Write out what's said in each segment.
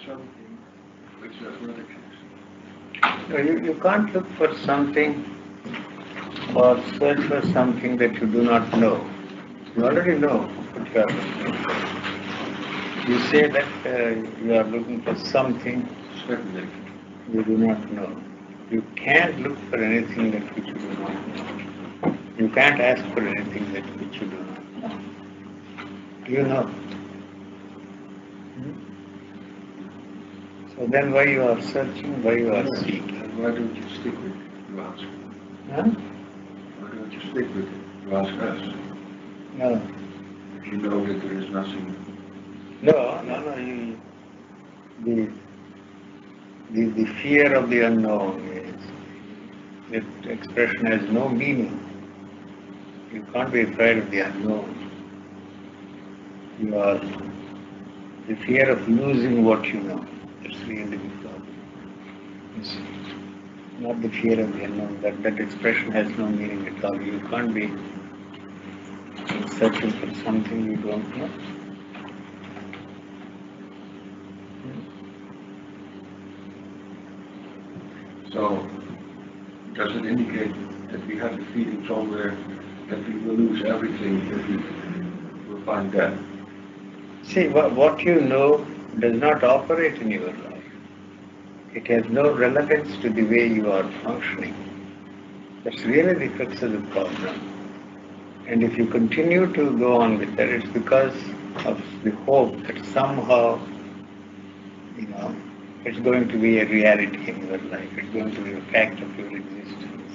something which does not exist. No, you can't look for something or search for something that you do not know. You already know what you are looking for. You say that you are looking for something Speculated. you do not know. You can't look for anything that which you do not know. You can't ask for anything that which you do not know. You know. So then why you are searching, why you are seeking? And why don't you stick with it, you ask? Huh? Why don't you stick with it, you ask us? No. If you know that there is nothing. No. The fear of the unknown is, that expression has no meaning. You can't be afraid of the unknown. You are the fear of losing what you know. That's really the problem. You see, not the fear of the unknown. That expression has no meaning at all. You can't be searching for something you don't know. So, does it indicate that we have the feeling somewhere that we will lose everything if we will find death? See, what you know does not operate in your life. It has no relevance to the way you are functioning. That's really the crux of the problem. And if you continue to go on with that, it's because of the hope that somehow, it's going to be a reality in your life. It's going to be a fact of your existence.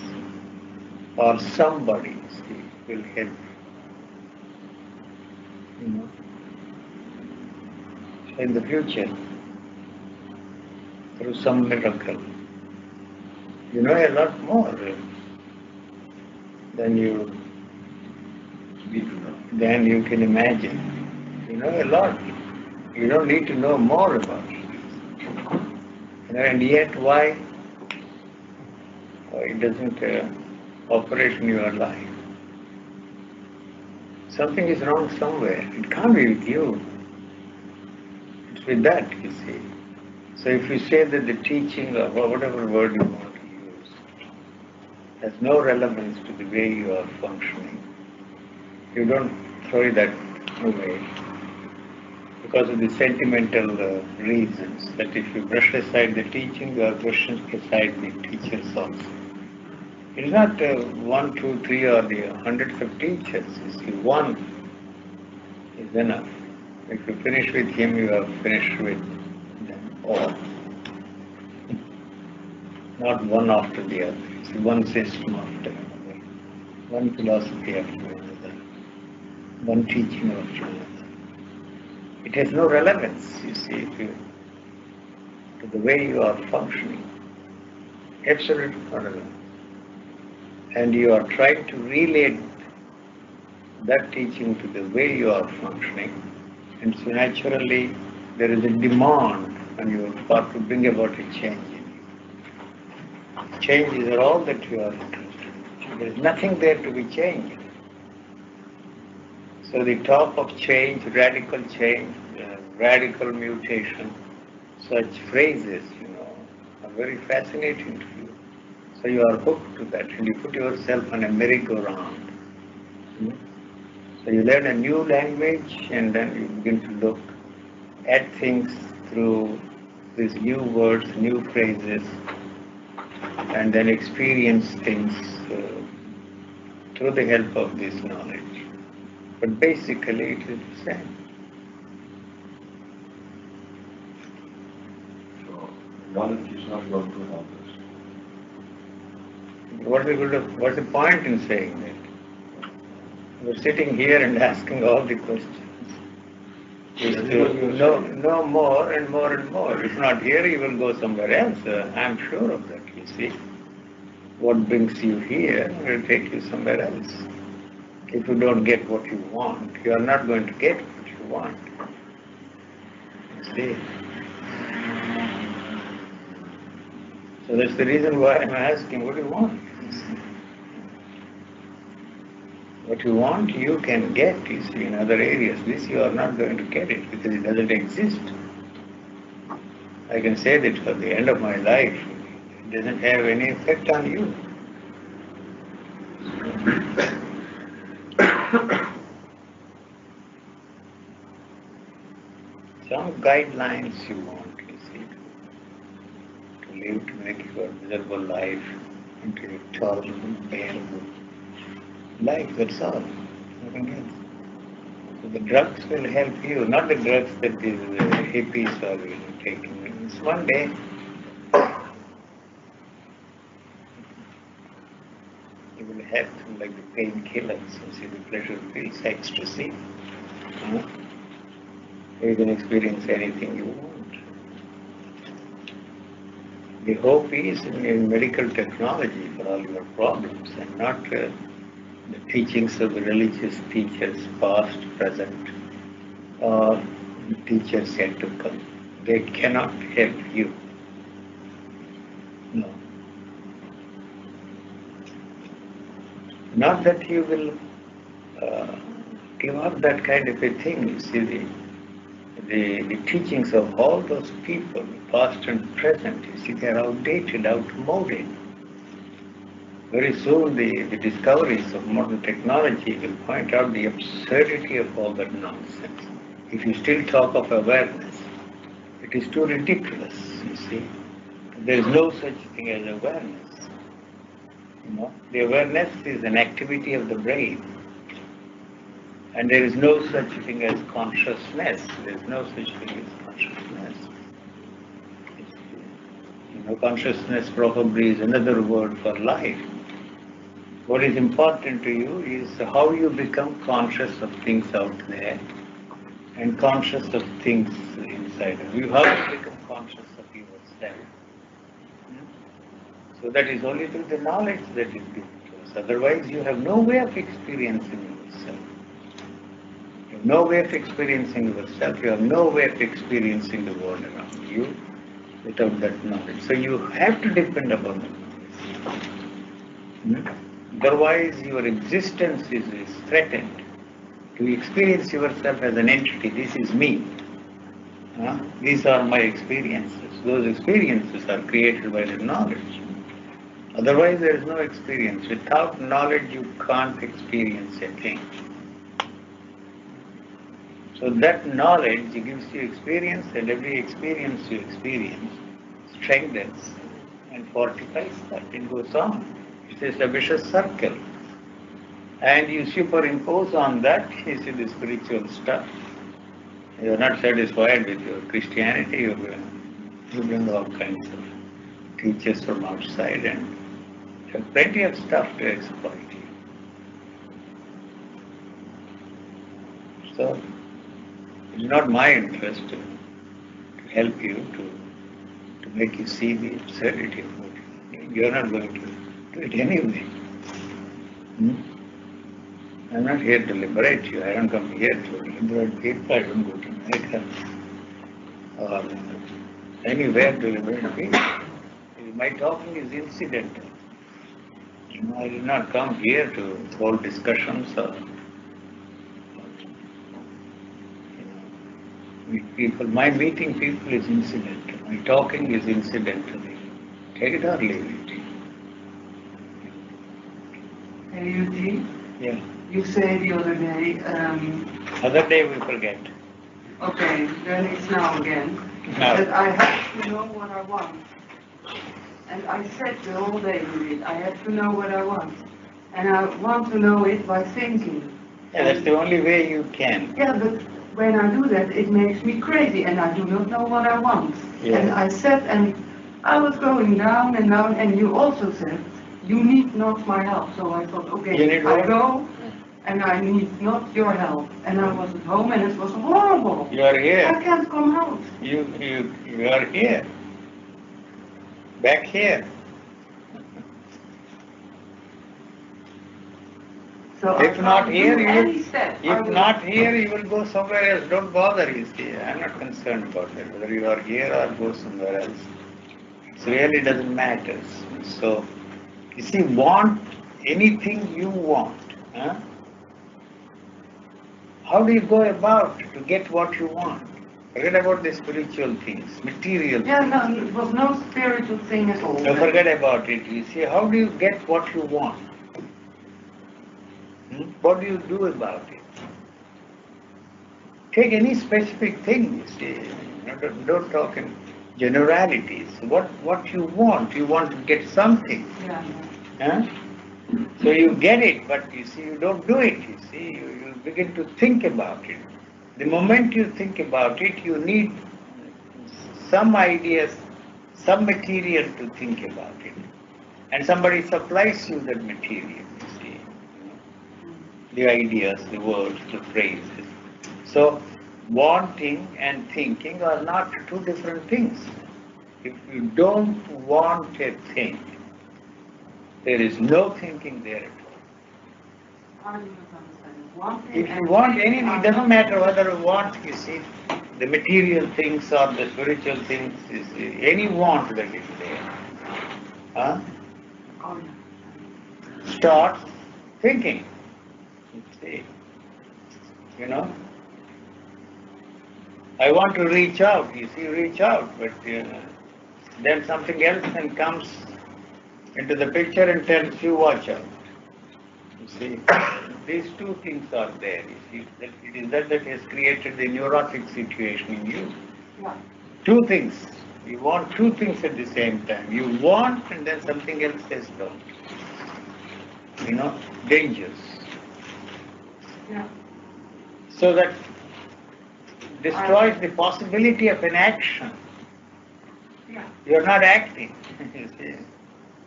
Or somebody, will help you. So in the future, through some miracle, you know a lot more than you can imagine. You know a lot. You don't need to know more about it. And yet why it doesn't operate in your life? Something is wrong somewhere. It can't be with you. It's with that, you see. So if you say that the teaching or whatever word you want to use has no relevance to the way you are functioning, you don't throw that away because of the sentimental reasons that if you brush aside the teaching, you are brushing aside the teachers also. It is not 1, 2, 3 or the hundreds of teachers. You see, one is enough. If you finish with him, you have finished with them all. Not one after the other. See, one system after another, one philosophy after another, one teaching after another. It has no relevance, you see, to the way you are functioning. Absolutely no relevance. And you are trying to relate that teaching to the way you are functioning, and so naturally there is a demand on your part to bring about a change in you. Changes are all that you are interested in. There is nothing there to be changed. So the talk of change, radical mutation, such phrases, are very fascinating to you. So you are hooked to that and you put yourself on a merry-go-round. So you learn a new language and then you begin to look at things through these new words, new phrases, and then experience things through the help of this knowledge. But basically it is the same. So knowledge is not going to help us. What's the point in saying that? We're sitting here and asking all the questions. Is to know more and more and more. If not here, you will go somewhere else. I'm sure of that, you see. What brings you here will take you somewhere else. If you don't get what you want, you are not going to get what you want. You see. So that's the reason why I'm asking, what do you want? What you want, you can get, you see, in other areas. This you are not going to get it because it doesn't exist. I can say that for the end of my life, it doesn't have any effect on you. Some guidelines you want, you see, to live, to make your miserable life into a tolerable, bearable life, that's all. Nothing else. So the drugs will help you, not the drugs that these hippies are taking. It's one day. You will have to, like the painkillers, you see, the pleasure pills, ecstasy. You can experience anything you want. The hope is in medical technology for all your problems and not the teachings of the religious teachers, past, present, or the teachers yet to come. They cannot help you. No. Not that you will give up that kind of a thing. You see, the teachings of all those people, past and present, you see, they are outdated, outmoded. Very soon the discoveries of modern technology will point out the absurdity of all that nonsense. If you still talk of awareness, it is too ridiculous, you see. There is no such thing as awareness. The awareness is an activity of the brain. And there is no such thing as consciousness. There is no such thing as consciousness. Consciousness probably is another word for life. What is important to you is how you become conscious of things out there and conscious of things inside of you. How you become conscious of yourself. So that is only through the knowledge that is given to us. Otherwise, you have no way of experiencing yourself. You have no way of experiencing yourself. You have no way of experiencing the world around you without that knowledge. So you have to depend upon the knowledge. Otherwise, your existence is threatened. To experience yourself as an entity, this is me. These are my experiences. Those experiences are created by the knowledge. Otherwise, there is no experience. Without knowledge, you can't experience a thing. So that knowledge gives you experience, and every experience you experience strengthens and fortifies that. It goes on. It's a vicious circle. And you superimpose on that, you see, the spiritual stuff. You are not satisfied with your Christianity, you bring all kinds of teachers from outside and have plenty of stuff to exploit you. So, it's not my interest to help you, to make you see the absurdity of what you are not going to do it anyway. I'm not here to liberate you. I don't come here to liberate people. I don't go to America or anywhere to liberate people. My talking is incidental. I did not come here to hold discussions or meet people. My meeting people is incidental. My talking is incidental. Take it or leave it. Hey, Yuti, Yeah. you said the other day, Other day we forget. okay, then it's now again, Now. that I have to know what I want. And I said the whole day with it, I have to know what I want. And I want to know it by thinking. Yeah, that's the only way you can. Yeah, but when I do that, it makes me crazy, and I do not know what I want. Yeah. And I said, and I was going down, and you also said, you need not my help. So I thought, You okay, need I what? go, and I need not your help. And I was at home, and it was horrible. You are I here. can't come out. You are here. Back here. So If I not can't here, do you any will, step. I if will- not here, you will go somewhere else. Don't bother, you see. I'm not concerned about that. Whether you are here or go somewhere else. It really doesn't matter. So, you see, want anything you want. How do you go about to get what you want? Forget about the spiritual things, material Yeah, things. no, it was no spiritual thing at all. Now forget about it. You see, how do you get what you want? What do you do about it? Take any specific thing, you see. Don't talk in generalities. What you want to get something. Yeah. Huh? So you get it, but you see, you don't do it, you see. You begin to think about it. The moment you think about it, you need some ideas, some material to think about it. And somebody supplies you that material, you see. The ideas, the words, the phrases. So, wanting and thinking are not two different things. If you don't want a thing, there is no thinking there at all. I don't understand. Wanting If you and want thinking anything, are it doesn't not- matter whether you want, you see, the material things or the spiritual things, you see, any want that is there. Huh? Oh, yeah. Start thinking. You see, you know. I want to reach out, you see, reach out, but then something else then comes into the picture and tells you watch out. You see, these two things are there, you see, that it is that has created the neurotic situation in you. Yeah. Two things, you want two things at the same time. You want and then something else says don't. You know, dangers. Yeah. So that destroys the possibility of an action. Yeah. You are not acting. You see,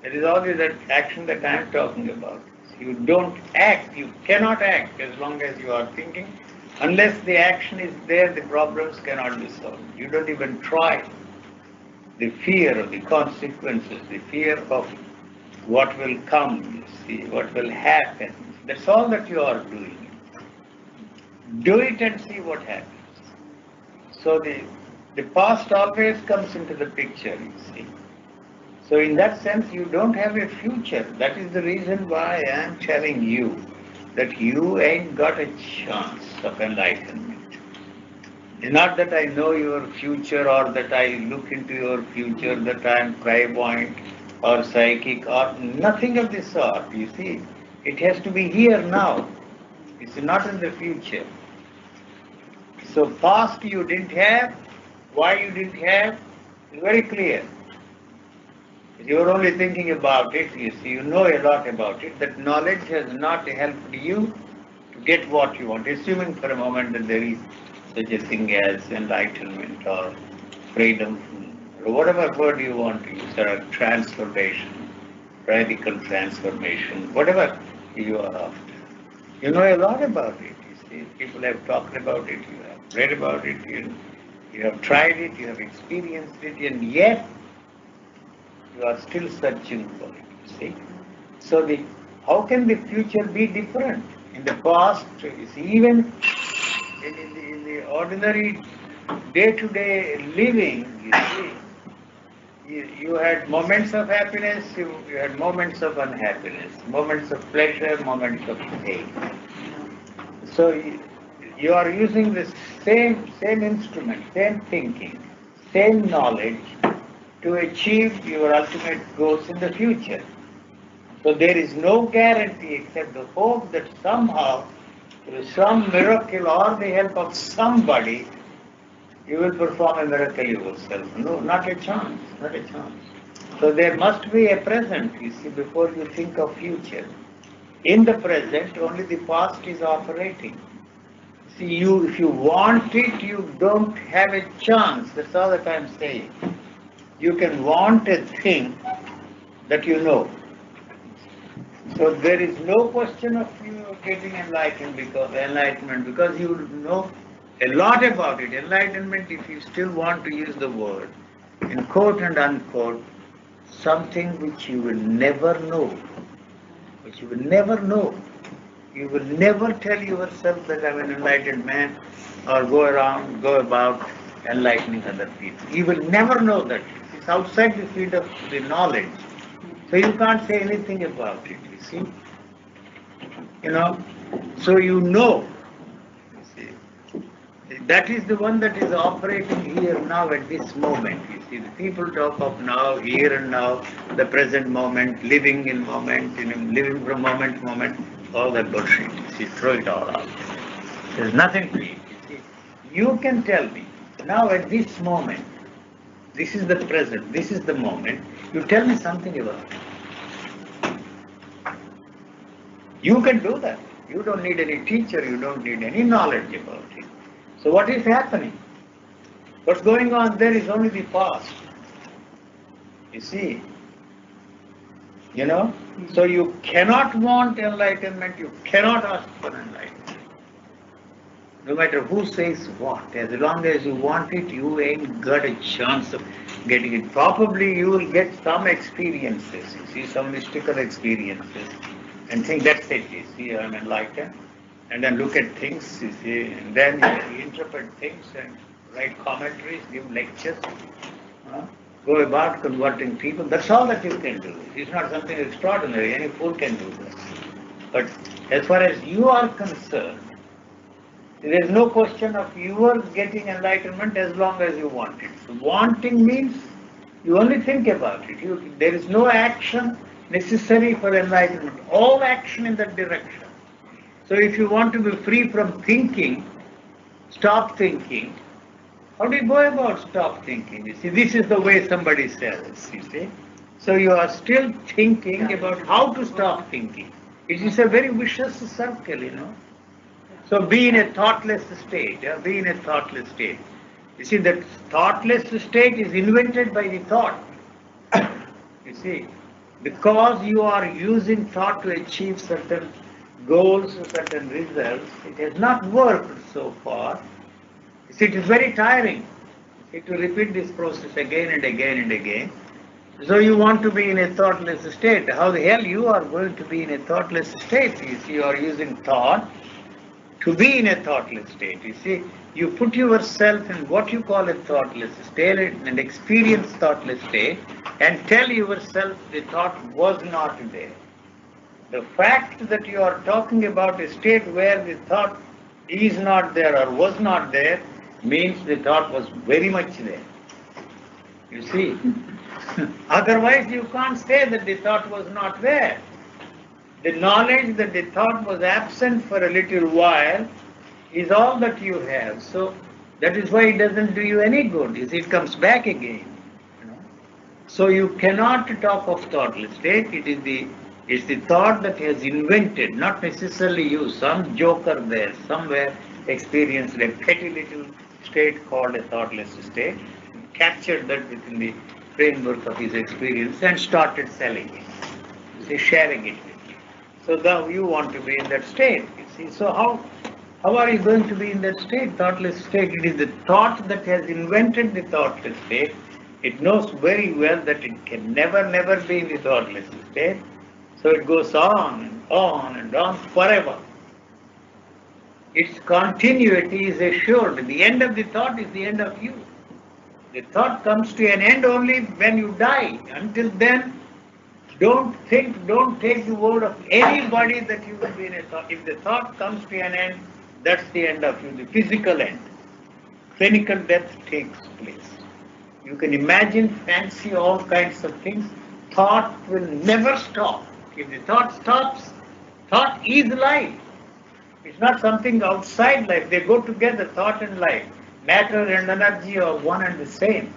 it is only that action that I am talking about. You don't act. You cannot act as long as you are thinking. Unless the action is there, the problems cannot be solved. You don't even try. The fear of the consequences, the fear of what will come, you see, what will happen. That's all that you are doing. Do it and see what happens. So the past always comes into the picture, you see. So in that sense, you don't have a future. That is the reason why I am telling you that you ain't got a chance of enlightenment. It's not that I know your future or that I look into your future, that I am clairvoyant or psychic or nothing of the sort, you see. It has to be here now. It's not in the future. So past you didn't have, why you didn't have, is very clear. You are only thinking about it, you see, you know a lot about it. That knowledge has not helped you to get what you want. Assuming for a moment that there is such a thing as enlightenment or freedom, or whatever word you want to use, or transformation, radical transformation, whatever you are after. You know a lot about it, you see. People have talked about it, you have read about it, you have tried it, you have experienced it, and yet you are still searching for it, you see. So how can the future be different? In the past, you see, even in the ordinary day-to-day living, you see, you had moments of happiness, you had moments of unhappiness, moments of pleasure, moments of pain. So you are using the same instrument, same thinking, same knowledge to achieve your ultimate goals in the future. So there is no guarantee except the hope that somehow, through some miracle or the help of somebody, you will perform a miracle yourself. No, not a chance, not a chance. So there must be a present, you see, before you think of future. In the present, only the past is operating. See, if you want it, you don't have a chance. That's all that I'm saying. You can want a thing that you know. So there is no question of you getting enlightenment because you know a lot about it. Enlightenment, if you still want to use the word, in quote and unquote, something which you will never know. Which you will never know. You will never tell yourself that I'm an enlightened man or go about enlightening other people. You will never know that. It's outside the field of the knowledge. So you can't say anything about it, you see. You know, so you know. You see. That is the one that is operating here now at this moment. You see, the people talk of now, here and now, the present moment, living in moment, living from moment to moment, all that bullshit. You see, throw it all out. There's nothing to it. You see, you can tell me, now at this moment, this is the present, this is the moment, you tell me something about it. You can do that. You don't need any teacher, you don't need any knowledge about it. So what is happening? What's going on there is only the past. You see? So you cannot want enlightenment, you cannot ask for enlightenment. No matter who says what, as long as you want it, you ain't got a chance of getting it. Probably you will get some experiences, you see, some mystical experiences, and think that's it, you see, I'm enlightened. And then look at things, you see, and then you interpret things and write commentaries, give lectures, go about converting people. That's all that you can do. It's not something extraordinary. Any fool can do that. But as far as you are concerned, there is no question of your getting enlightenment as long as you want it. So wanting means you only think about it. There is no action necessary for enlightenment. All action in that direction. So if you want to be free from thinking, stop thinking. How do you go about stop thinking? You see, this is the way somebody says, you see. So you are still thinking about how to stop thinking. It is a very vicious circle, So be in a thoughtless state, be in a thoughtless state. You see, that thoughtless state is invented by the thought. You see, because you are using thought to achieve certain goals, certain results, it has not worked so far. You see, it is very tiring to repeat this process again and again and again. So you want to be in a thoughtless state. How the hell you are going to be in a thoughtless state? You see, you are using thought to be in a thoughtless state. You see, you put yourself in what you call a thoughtless state and experience thoughtless state and tell yourself the thought was not there. The fact that you are talking about a state where the thought is not there or was not there means the thought was very much there. You see? Otherwise you can't say that the thought was not there. The knowledge that the thought was absent for a little while is all that you have. So that is why it doesn't do you any good. You see, it comes back again. So you cannot talk of thoughtless state. It's the thought that has invented, not necessarily you. Some joker there somewhere experienced a petty little state called a thoughtless state, captured that within the framework of his experience and started selling it. You see, sharing it with you. So now you want to be in that state. You see, so how are you going to be in that state, thoughtless state? It is the thought that has invented the thoughtless state. It knows very well that it can never be in the thoughtless state. So it goes on and on and on forever. Its continuity is assured. The end of the thought is the end of you. The thought comes to an end only when you die. Until then, don't think, don't take the word of anybody that you will be in a thought. If the thought comes to an end, that's the end of you, the physical end. Clinical death takes place. You can imagine, fancy all kinds of things. Thought will never stop. If the thought stops, thought is life. It's not something outside life. They go together, thought and life. Matter and energy are one and the same.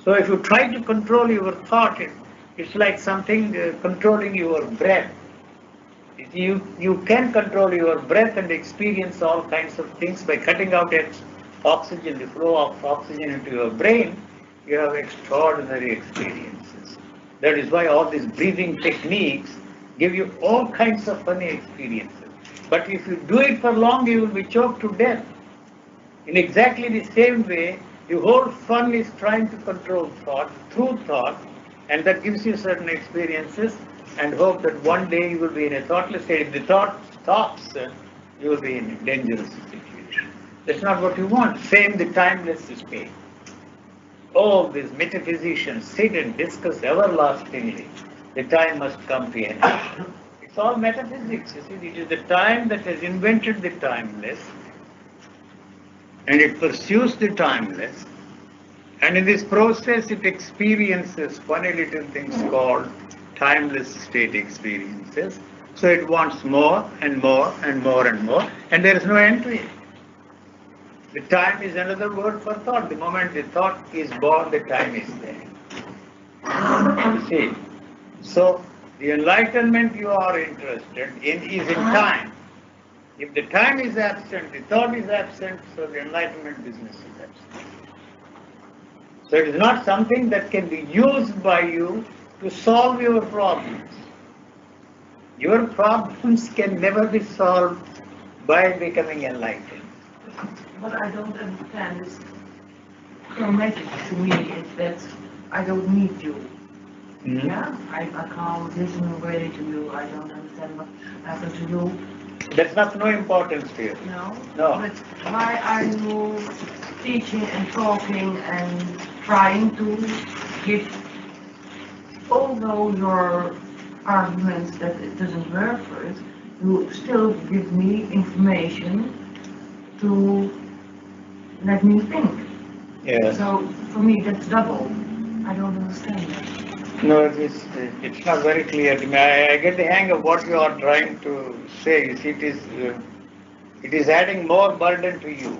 So if you try to control your thought, it's like something controlling your breath. You can control your breath and experience all kinds of things by cutting out oxygen, the flow of oxygen into your brain. You have extraordinary experiences. That is why all these breathing techniques give you all kinds of funny experiences. But if you do it for long, you will be choked to death. In exactly the same way, the whole fun is trying to control thought through thought, and that gives you certain experiences and hope that one day you will be in a thoughtless state. If the thought stops, you will be in a dangerous situation. That's not what you want. Same the timeless state. All these metaphysicians sit and discuss everlastingly. The time must come to an end. It's all metaphysics. You see, it is the time that has invented the timeless. and it pursues the timeless. And in this process, it experiences funny little things called timeless state experiences. So it wants more and more and more and more, and there is no end to it. The time is another word for thought. The moment the thought is born, the time is there. You see? So the enlightenment you are interested in is in time. If the time is absent, the thought is absent, so the enlightenment business is absent. So it is not something that can be used by you to solve your problems. Your problems can never be solved by becoming enlightened. What I don't understand is your message to me is that I don't need you. Mm-hmm. Yeah, I can't listen away to you. I don't understand what happened to you. That's not no importance to you. No. No. But why are you teaching and talking and trying to give, although your arguments that it doesn't work for it, you still give me information to let me think. Yes. So for me that's double. I don't understand that. No, it's not very clear to me. I get the hang of what you are trying to say. You see, it is adding more burden to you.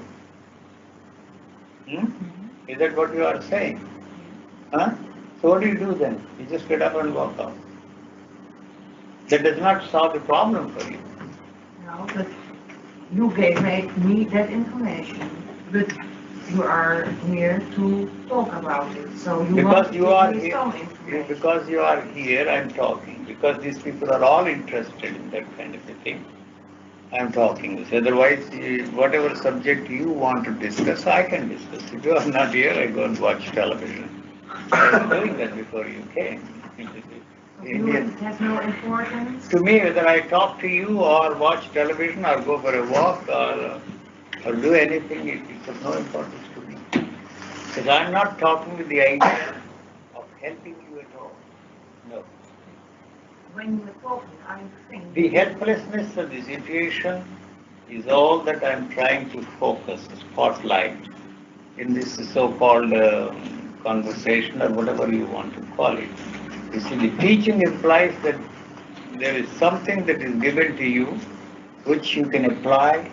Is that what you are saying? Huh? So what do you do then? You just get up and walk out. That does not solve the problem for you. No, but you gave me that information, but you are here to talk about it. So you Because want you to are give me here, some information. because you are here, I'm talking. Because these people are all interested in that kind of a thing, I'm talking. So otherwise, whatever subject you want to discuss, I can discuss. If you are not here, I go and watch television. I was doing that before you came. It has no importance. To me, whether I talk to you or watch television or go for a walk or do anything, it's of no importance to me. Because I'm not talking with the idea of helping you at all. No. When you're talking, I think. The helplessness of the situation is all that I'm trying to focus, spotlight, in this so-called conversation or whatever you want to call it. You see, the teaching implies that there is something that is given to you which you can apply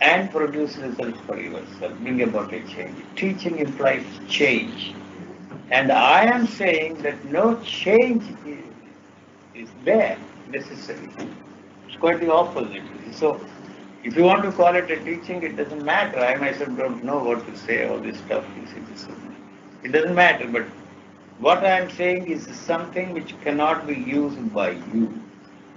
and produce results for yourself, bring about a change. Teaching implies change. And I am saying that no change is there necessarily. It's quite the opposite. So, if you want to call it a teaching, it doesn't matter. I myself don't know what to say, all this stuff. You see, it doesn't matter, but what I am saying is something which cannot be used by you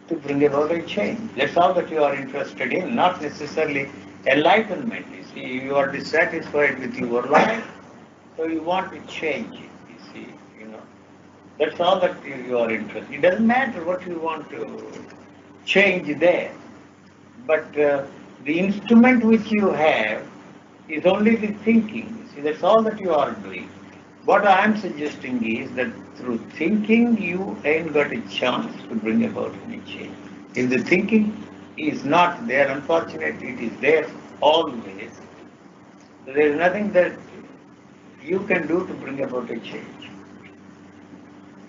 to bring about a change. That's all that you are interested in, not necessarily enlightenment. You see, you are dissatisfied with your life, so you want to change it, you see, That's all that you are interested in. It doesn't matter what you want to change there. But the instrument which you have is only the thinking. You see, that's all that you are doing. What I am suggesting is that through thinking, you ain't got a chance to bring about any change. If the thinking is not there, unfortunately, it is there always. So there is nothing that you can do to bring about a change.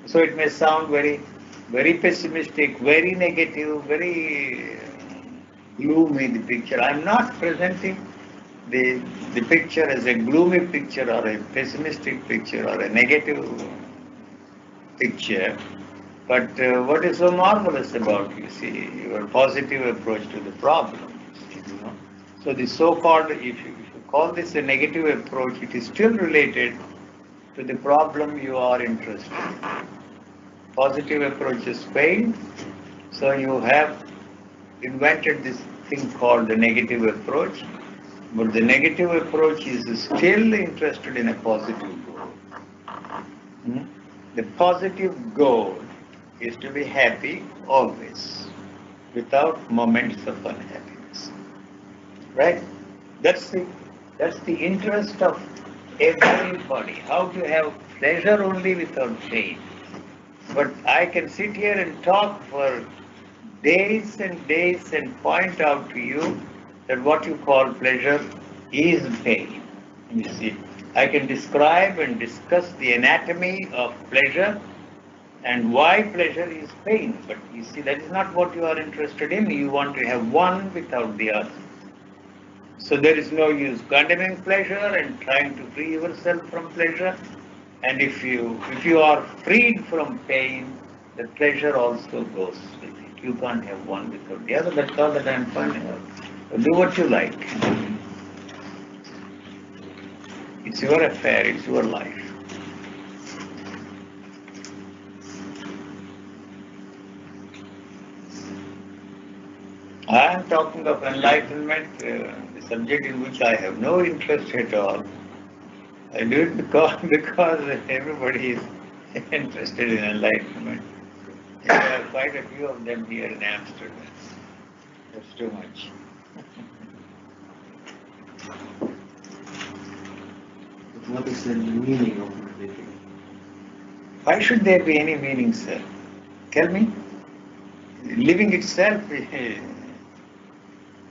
So it may sound very, very pessimistic, very negative, very gloomy, the picture. I am not presenting the picture as a gloomy picture or a pessimistic picture or a negative picture. But what is so marvelous about, you see, your positive approach to the problem, So the so-called, if you call this a negative approach, it is still related to the problem you are interested in. Positive approach is failed, so you have invented this thing called the negative approach, but the negative approach is still interested in a positive goal. The positive goal is to be happy always, without moments of unhappiness. Right? That's the interest of everybody. How to have pleasure only without pain. But I can sit here and talk for days and days and point out to you that what you call pleasure is pain. You see, I can describe and discuss the anatomy of pleasure and why pleasure is pain. But you see, that is not what you are interested in. You want to have one without the other. So there is no use condemning pleasure and trying to free yourself from pleasure. And if you are freed from pain, the pleasure also goes with it. You can't have one without the other. That's all that I'm finding out. So do what you like. It's your affair, it's your life. I am talking of enlightenment, the subject in which I have no interest at all. I do it because everybody is interested in enlightenment. There are quite a few of them here in Amsterdam. That's too much. But what is then the meaning of living? Why should there be any meaning, sir? Tell me. Living itself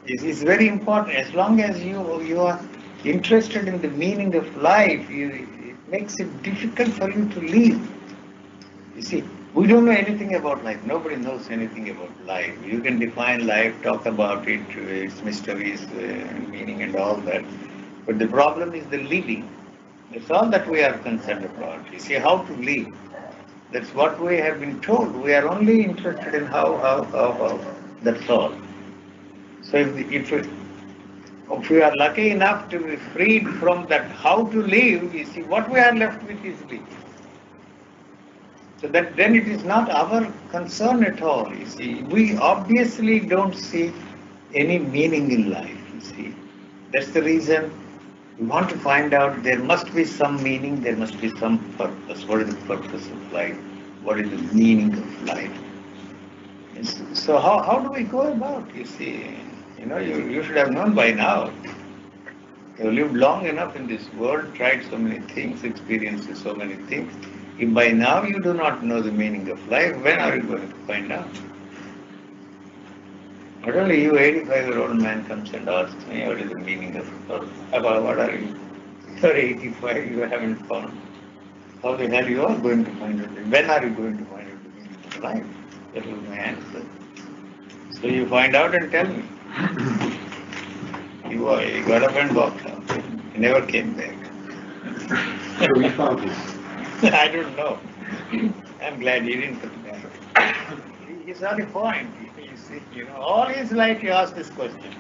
is very important. As long as you are interested in the meaning of life, it makes it difficult for you to live. You see, we don't know anything about life. Nobody knows anything about life. You can define life, talk about it, its mysteries, meaning and all that. But the problem is the living. That's all that we are concerned about. You see, how to live. That's what we have been told. We are only interested in how. That's all. So if we are lucky enough to be freed from that how to live, you see, what we are left with is living. So that then it is not our concern at all, you see. We obviously don't see any meaning in life, you see. That's the reason we want to find out there must be some meaning, there must be some purpose. What is the purpose of life? What is the meaning of life? So how do we go about, you see? You know, you should have known by now. You lived long enough in this world, tried so many things, experienced so many things. If by now you do not know the meaning of life, when are you going to find out? Not only you, 85-year-old man comes and asks me, what is the meaning of life? What are you? You're 85, you haven't found. How the hell you are going to find out? When are you going to find out the meaning of life? That was my answer. So you find out and tell me. He got up and walked out. He never came back. So we found this. I don't know. I'm glad he didn't put it down. He saw the point. You see, you know, all his life he asked this question.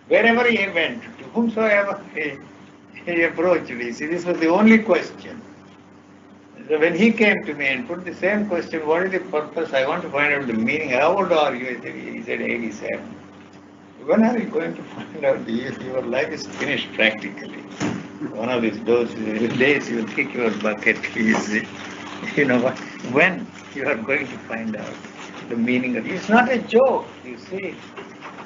Wherever he went, to whomsoever he approached, you see, this was the only question. So when he came to me and put the same question, what is the purpose? I want to find out the meaning. How old are you? He said 87. When are you going to find out if your life is finished practically? One of these days you will kick your bucket, you see. You know what? When you are going to find out the meaning of it. It's not a joke, you see.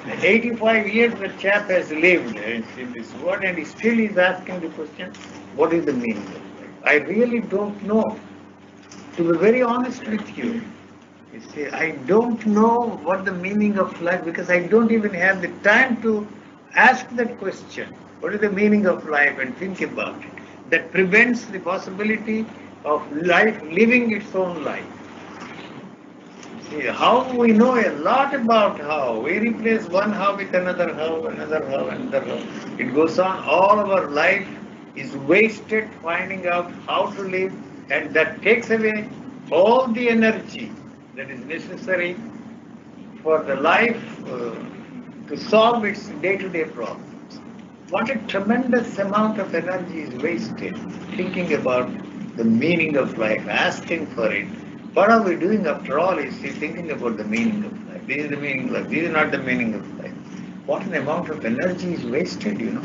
85 years the chap has lived in this world and he still is asking the question, what is the meaning of life? I really don't know. To be very honest with you, you see, I don't know what the meaning of life, because I don't even have the time to ask that question. What is the meaning of life and think about it? That prevents the possibility of life living its own life. See, how we know a lot about how. We replace one how with another how, another how, another how. It goes on. All our life is wasted finding out how to live, and that takes away all the energy that is necessary for the life to solve its day-to-day problems. What a tremendous amount of energy is wasted thinking about the meaning of life, asking for it. What are we doing after all is thinking about the meaning of life. This is the meaning of life. This is not the meaning of life. What an amount of energy is wasted, you know.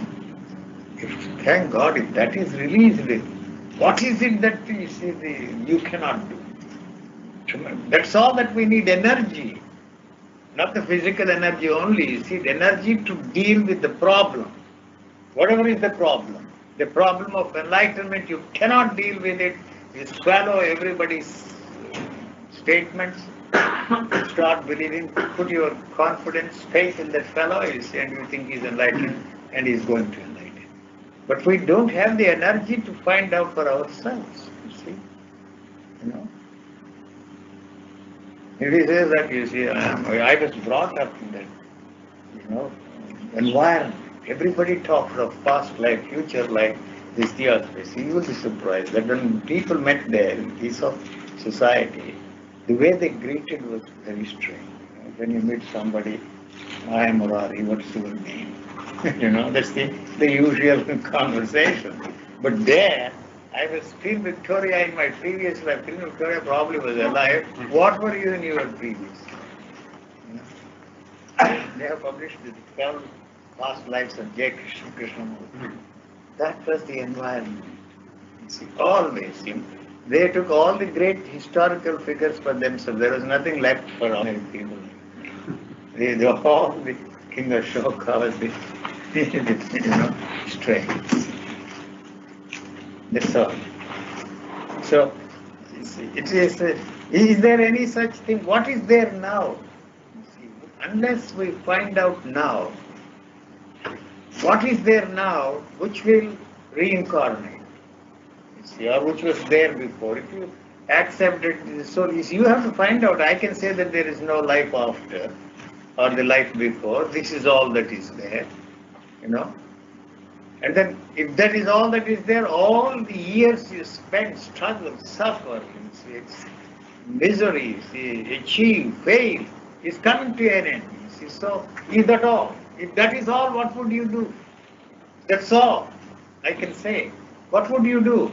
Thank God if that is released, what is it that you cannot do? That's all that we need, energy. Not the physical energy only, you see, the energy to deal with the problem. Whatever is the problem of enlightenment, you cannot deal with it. You swallow everybody's statements, start believing, put your confidence, faith in that fellow, and you think he's enlightened and he's going to enlighten. But we don't have the energy to find out for ourselves, you see. You know. If he says that, you see, I was brought up in that, you know, environment. Everybody talks of past life, future life, this theosophy. You will be surprised that when people met there in piece of society, the way they greeted was very strange. You know, when you meet somebody, I am Murari, what's your name? You know, that's the usual conversation. But there, I was Queen Victoria in my previous life. Queen Victoria probably was alive. What were you in your previous? You know? They have published the 12 past lives of J. Krishnamurti. That was the environment. You see, always. You know, they took all the great historical figures for themselves. There was nothing left for ordinary people. They were all the King of Ashoka was the, you know, strength. That's all. So, it is there any such thing? What is there now? See, unless we find out now, what is there now which will reincarnate? You see, or which was there before. If you accept it, so you have to find out. I can say that there is no life after, or the life before. This is all that is there, you know. And then, if that is all that is there, all the years you spend, struggle, suffer, it's misery, achieve, fail, is coming to an end. See, so, is that all? If that is all, what would you do? That's all I can say. What would you do?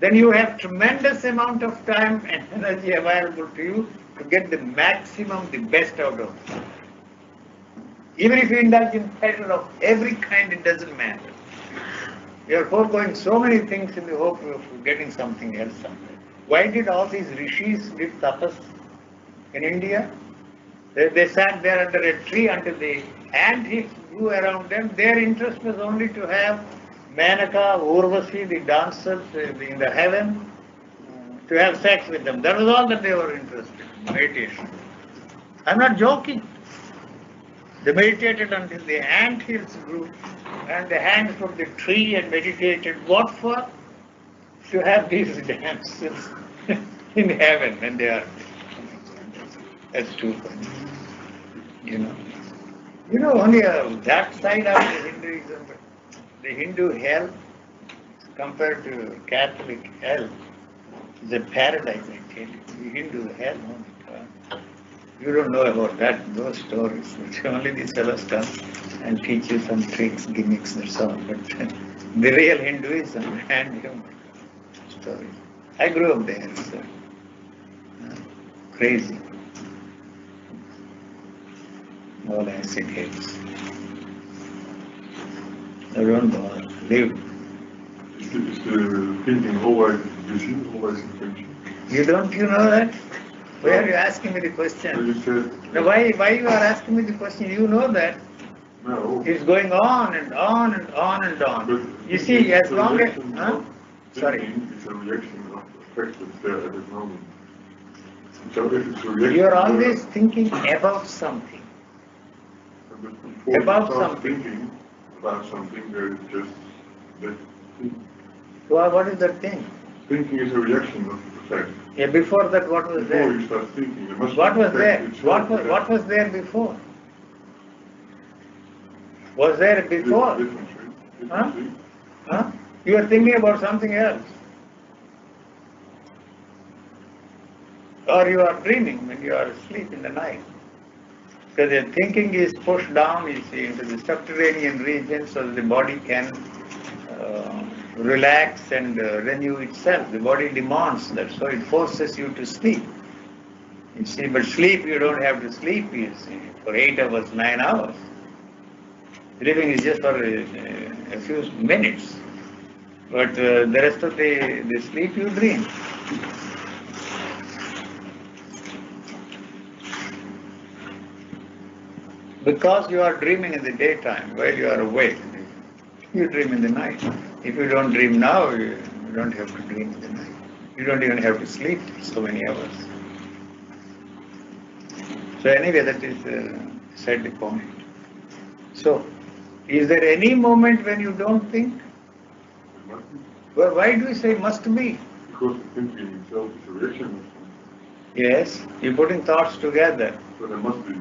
Then you have tremendous amount of time and energy available to you to get the maximum, the best out of it. Even if you indulge in pleasure of every kind, it doesn't matter. You are foregoing so many things in the hope of getting something else somewhere. Why did all these rishis did tapas in India? They sat there under a tree until the ant-hills grew around them. Their interest was only to have Manaka, Urvasi, the dancers in the heaven, to have sex with them. That was all that they were interested in, meditation. I'm not joking. They meditated until the ant-hills grew, and they hung from the tree and meditated. What for? To have these dances in heaven when they are. That's too funny. You know, only that side of the Hinduism, the Hindu hell compared to Catholic hell is a paradise, I tell you. The Hindu hell, oh my God. You don't know about that, those stories. Only these fellows come and teach you some tricks, gimmicks, that's all. But the real Hinduism and stories. I grew up there, so crazy. All acid hits. So don't bother. Live. Is the thinking always busy, always in function? You know that? Why are you asking me the question? You said, Now, why you are asking me the question? You know that. no. It's going on and on and on and on. But You see, as long as... thinking Sorry. is a reaction of effect that's there at that moment. So if it's a reaction... You are always thinking about something. But before About you start something. thinking about something, there's just that thing. What is that thing? Thinking is a reaction of effect. Yeah, before that, what was Before there? you start thinking, there must What be was effect there? itself. What was there before? Was there before? Different, Huh? Huh? You are thinking about something else. Or you are dreaming when you are asleep in the night. Because the thinking is pushed down, you see, into the subterranean region so that the body can relax and renew itself. The body demands that, so it forces you to sleep. You see, but sleep, you don't have to sleep, you see, for 8 hours, 9 hours. Sleeping is just for a few minutes. But the rest of the sleep you dream. Because you are dreaming in the daytime while you are awake, you dream in the night. If you don't dream now, you don't have to dream in the night. You don't even have to sleep so many hours. So anyway, that is beside the point. So, is there any moment when you don't think? must be. Well, why do you say must be? Because the thinking itself is a reaction of something. Yes, you're putting thoughts together. So there must be.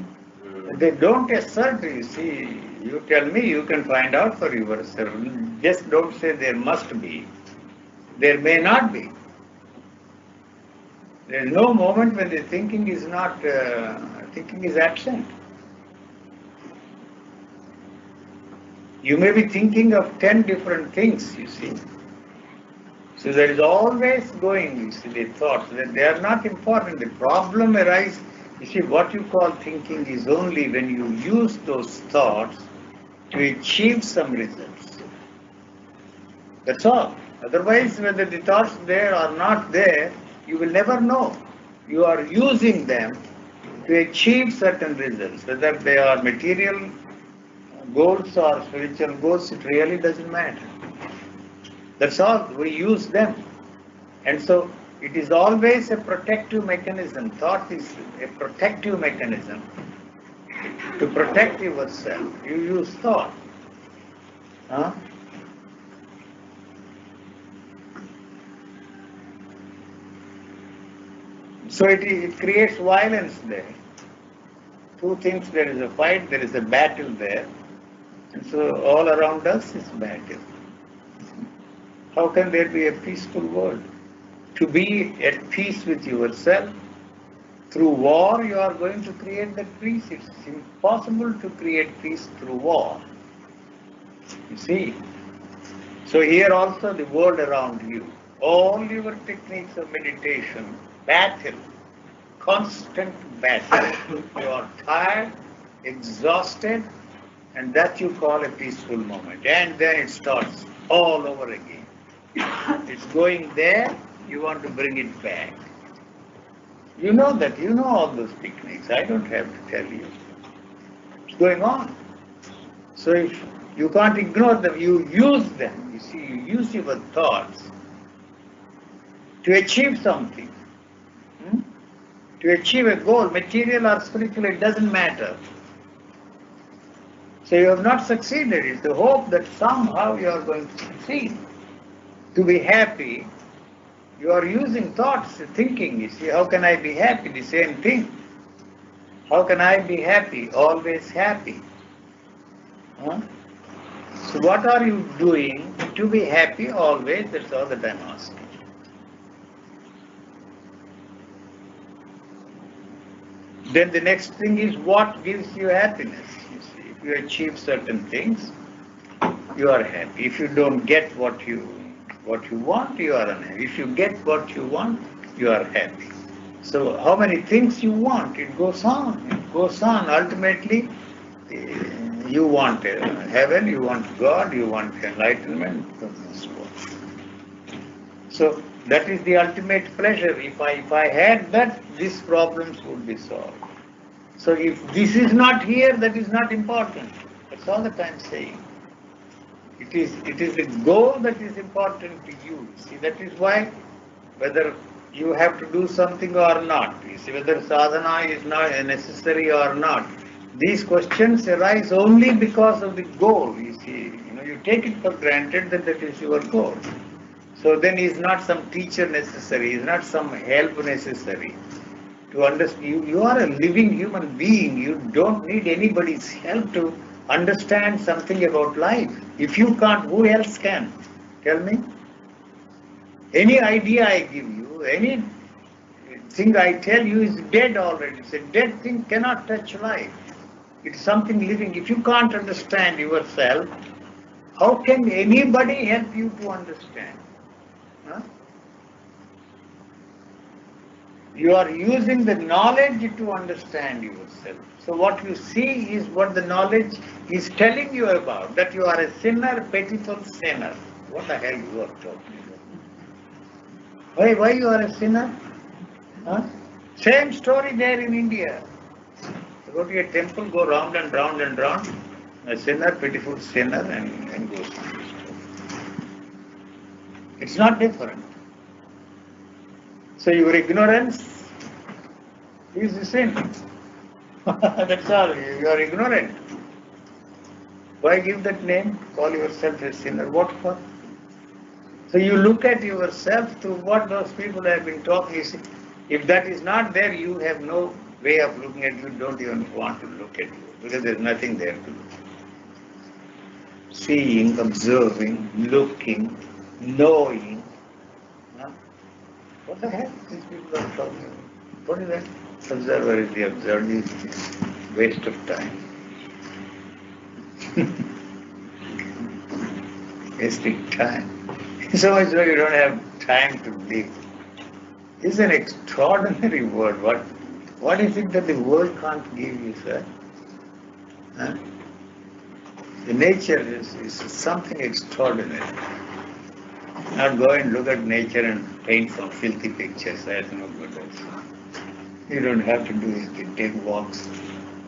They don't assert, you see. You tell me, you can find out for yourself. Just don't say there must be. There may not be. There is no moment when the thinking is not, thinking is absent. You may be thinking of 10 different things, you see. So there is always going, you see, the thoughts, that they are not important. The problem arises, you see, what you call thinking is only when you use those thoughts to achieve some results. That's all. Otherwise, whether the thoughts there or not there, you will never know. You are using them to achieve certain results. Whether they are material goals or spiritual goals, it really doesn't matter. That's all. We use them. And so it is always a protective mechanism. Thought is a protective mechanism. To protect yourself, you use thought. Huh? So it creates violence there. Two things, there is a fight, there is a battle there. And so all around us is battle. How can there be a peaceful world? To be at peace with yourself, through war you are going to create that peace. It's impossible to create peace through war. You see? So here also the world around you, all your techniques of meditation, battle, constant battle. You are tired, exhausted, and that you call a peaceful moment. And then it starts all over again. It's going there, you want to bring it back. You know that, you know all those techniques. I don't have to tell you. It's going on. So if you can't ignore them, you use them. You see, you use your thoughts to achieve something. To achieve a goal, material or spiritual, it doesn't matter. So you have not succeeded. It's the hope that somehow you are going to succeed. To be happy, you are using thoughts, thinking. You see, how can I be happy? The same thing. How can I be happy? Always happy. Huh? So what are you doing to be happy always? That's all that I'm asking. Then the next thing is, what gives you happiness? You see, if you achieve certain things, you are happy. If you don't get what you want, you are unhappy. If you get what you want, you are happy. So how many things you want? It goes on. It goes on. Ultimately, you want heaven, you want God, you want enlightenment, and so on. So that is the ultimate pleasure. If I had that, these problems would be solved. So if this is not here, that is not important. That's all that I'm saying. It is the goal that is important to you. See, that is why whether you have to do something or not, you see, whether sadhana is not necessary or not, these questions arise only because of the goal. You see, you take it for granted that that is your goal. So then is not some teacher necessary, is not some help necessary. To understand, you are a living human being. You don't need anybody's help to understand something about life. If you can't, who else can? Tell me. Any idea I give you, any thing I tell you is dead already. It's a dead thing, cannot touch life. It's something living. If you can't understand yourself, how can anybody help you to understand? Huh? You are using the knowledge to understand yourself. So what you see is what the knowledge is telling you about, that you are a sinner, pitiful sinner. What the hell you are talking about? Why you are a sinner? Huh? Same story there in India. You go to a temple, go round and round and round, a sinner, pitiful sinner, and goes on. It's not different. So your ignorance is the sin. That's all. You are ignorant. Why give that name? Call yourself a sinner. What for? So you look at yourself through what those people have been talking. You see, if that is not there, you have no way of looking at you, don't even want to look at you, because there's nothing there to look. Seeing, observing, looking, knowing. Huh? What the heck these people are talking about? What is that? Observer is the observed, is waste of time. Wasting time. So much so you don't have time to live. It's an extraordinary word. What is it that the world can't give you, sir? Huh? The nature is something extraordinary. Not go and look at nature and paint some filthy pictures. That's no good also. You don't have to do it. Take walks,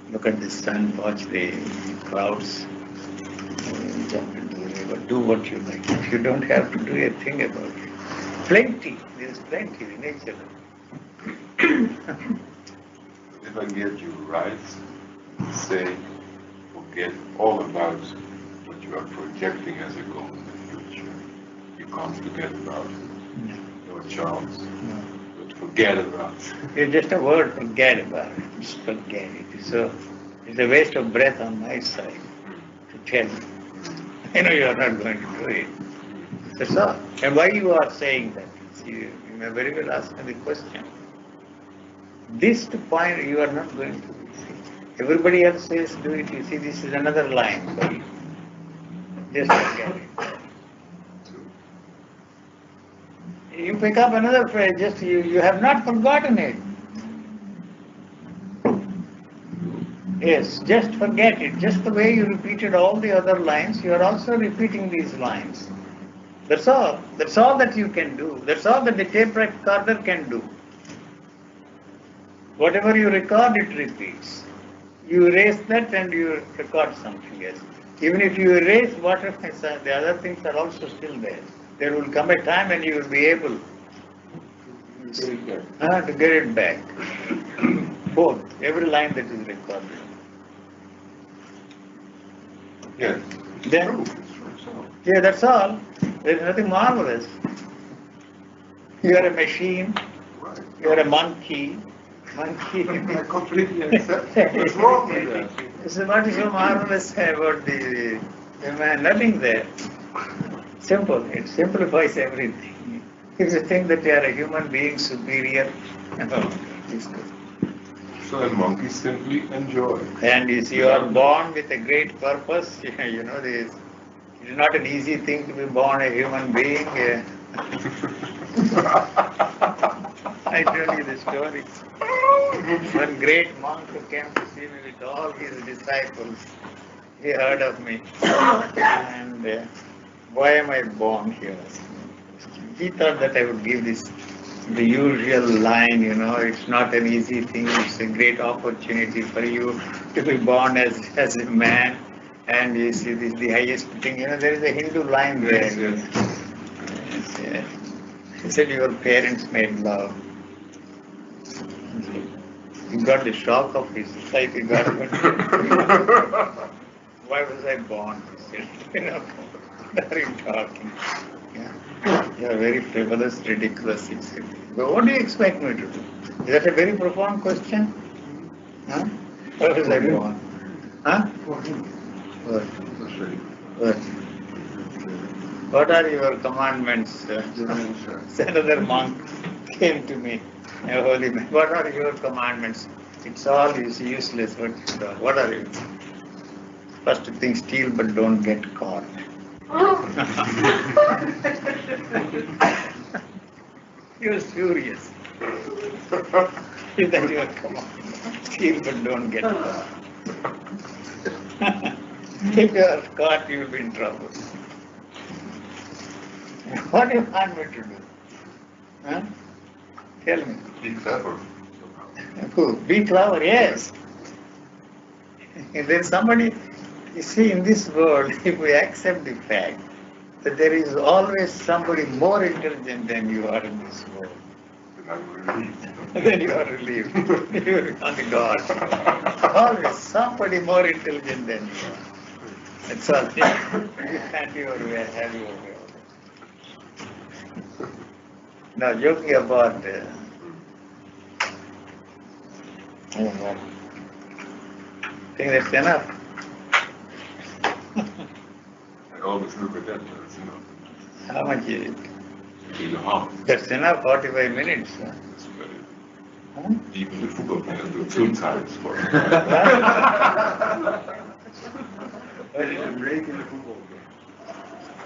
look at the sun, watch the clouds, jump into the river, do what you like. If you don't have to do a thing about it. Plenty, there's plenty in nature. If I get you right, say, forget all about what you are projecting as a goal in the future. You can't forget about it. No chance. No. But forget about it. It's just a word, forget about it. Just forget it. So it's a waste of breath on my side to tell you. You know you are not going to do it. That's all. And why you are saying that? See, you may very well ask me the question. This point you are not going to see. Everybody else says do it. You see, this is another line for you. Just forget it. You pick up another phrase, just you have not forgotten it. Yes, just forget it. Just the way you repeated all the other lines, you are also repeating these lines. That's all. That's all that you can do. That's all that the tape recorder can do. Whatever you record, it repeats. You erase that and you record something else. Even if you erase whatever, the other things are also still there. There will come a time when you will be able to get it back. Both, every line that is recorded. Yes. Then, It's true. yeah, that's all. There is nothing marvelous. You are a machine. Right. You are a monkey. Monkey. I completely accept it. What's wrong with that? So what is so marvelous about the man? Nothing there. Simple. It simplifies everything. If you think that you are a human being superior, it's good. So a monkey simply enjoy. And if you are born with a great purpose, you know this. It is not an easy thing to be born a human being. I tell you the story. One great monk who came to see me with all his disciples, he heard of me. And why am I born here? He thought that I would give the usual line, you know, it's not an easy thing, it's a great opportunity for you to be born as a man. And you see, this is the highest thing, you know, there is a Hindu line there. Yes. Yes. He said, your parents made love. He got the shock of his life. He got why was I born? He said, you know, what are you talking? Yeah. You are very frivolous, ridiculous, he said. But what do you expect me to do? Is that a very profound question? Huh? Why was I born? Huh? What are your commandments? Another monk came to me, a holy man. What are your commandments? It's all useless. What are you? First thing, steal but don't get caught. He was furious. Is that your command? Steal but don't get caught. If you are caught, you will be in trouble. What do you want me to do? Huh? Tell me. Be clever. Who? Be clever, yes. If there is somebody, you see, in this world, if we accept the fact that there is always somebody more intelligent than you are in this world, Then I'm relieved. then you are relieved. You are on the God. Always somebody more intelligent than you are. That's all. You can't your way, have your way. Now, joking about, I think that's enough. I always look at that as, How much is it? in the house. That's enough, 45 minutes. Huh? It's very, Huh? even the football players do 2 times for it. There's a break in the football game.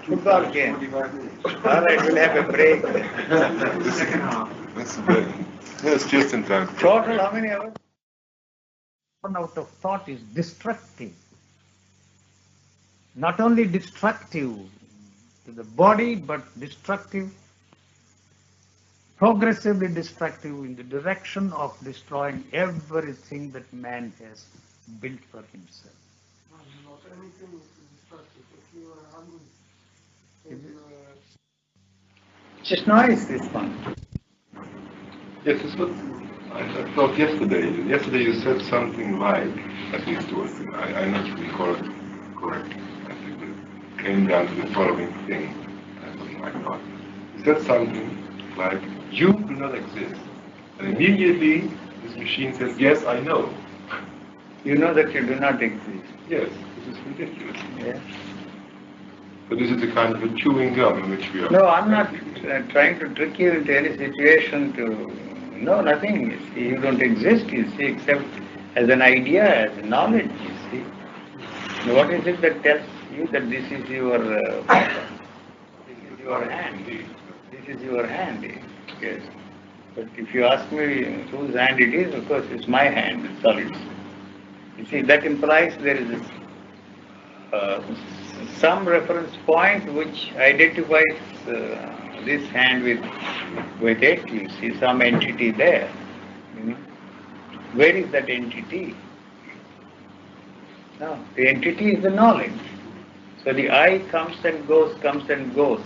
Football game. 45 minutes. All right, we'll have a break. The second half. That's very, that's just in time. Total, how many hours? One out of thought is destructive. Not only destructive to the body, but destructive, progressively destructive in the direction of destroying everything that man has built for himself. Not anything is destructive. If you are hungry, Just noise, this one. Yes, it's what I thought yesterday. Yesterday you said something like, at least it was, I'm not recall it correctly. I think it came down to the following thing. I thought. You said something like, you do not exist. And immediately this machine says, yes, I know. You know that you do not exist. Yes, this is ridiculous. Yeah. But this is a kind of a chewing gum in which we are. No, I'm not trying to trick you into any situation to... No, nothing. You see, you don't exist, you see, except as an idea, as a knowledge, you see. Now, what is it that tells you that this is your hand? This is your hand, yes. But if you ask me whose hand it is, of course it's my hand, that's all it is. You see, that implies there is some reference point which identifies this hand with it, you see, some entity there. Where is that entity? No, the entity is the knowledge. So the I comes and goes,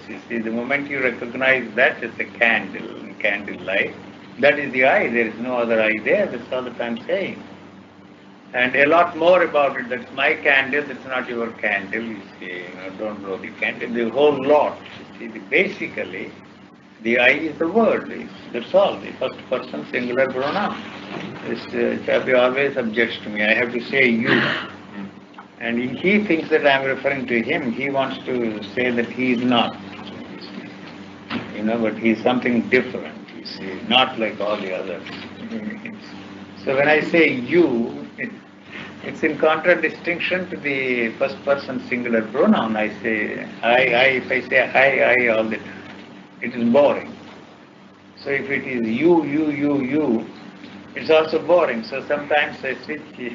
you see, the moment you recognize that as a candle light, that is the I, there is no other I there, that's all that I'm saying. And a lot more about it, that's my candle, that's not your candle, you see, don't blow the candle, the whole lot, you see, basically, the I is the word, that's all, the first person singular pronoun. Chabi always objects to me, I have to say you. And he thinks that I am referring to him, he wants to say that he is not, but he is something different, you see, not like all the others. So when I say you, it's in contradistinction to the first person singular pronoun. I say I, if I say I all the time, it is boring. So if it is you, it's also boring. So sometimes I switch to,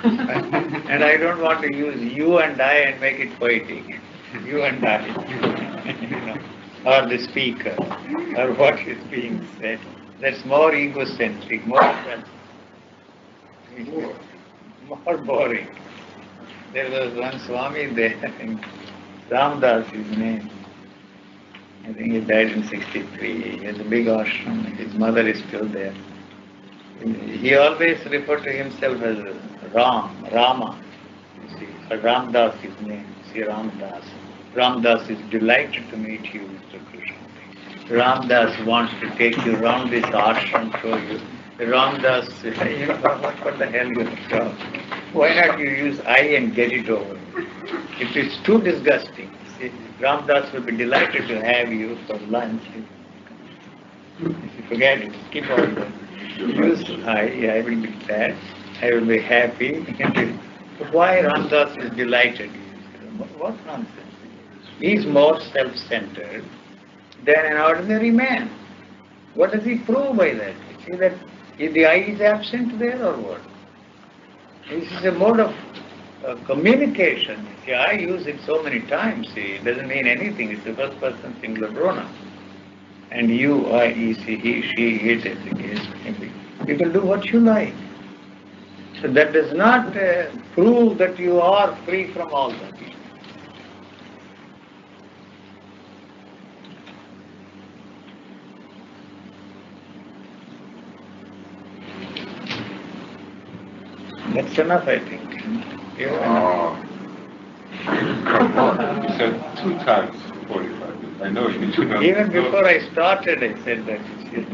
and I don't want to use you and I and make it poetic. You and I, or the speaker, or what is being said. That's more egocentric, more boring. There was one Swami there, Ramdas his name. I think he died in 63. He has a big ashram. His mother is still there. He always referred to himself as Rama. You see, Ramdas his name. See, Ramdas. Ramdas is delighted to meet you, Mr. Krishna. Ramdas wants to take you around this ashram, show you. Ramdas, what the hell you talk? Why not you use I and get it over? If it's too disgusting, see, Ramdas will be delighted to have you for lunch. If you forget it, keep on going. Use I will be glad, I will be happy. Why Ramdas is delighted? What nonsense? He is more self-centered than an ordinary man. What does he prove by that? You see that the I is absent there or what? This is a mode of communication. See, I use it so many times. See, it doesn't mean anything. It's the first person singular pronoun. And you, I, he, she, it, as it is. You can do what you like. So that does not prove that you are free from all that. That's enough, I think. Come on. You said 2 times 45 minutes. I know you do not. Even before I started, I said that. You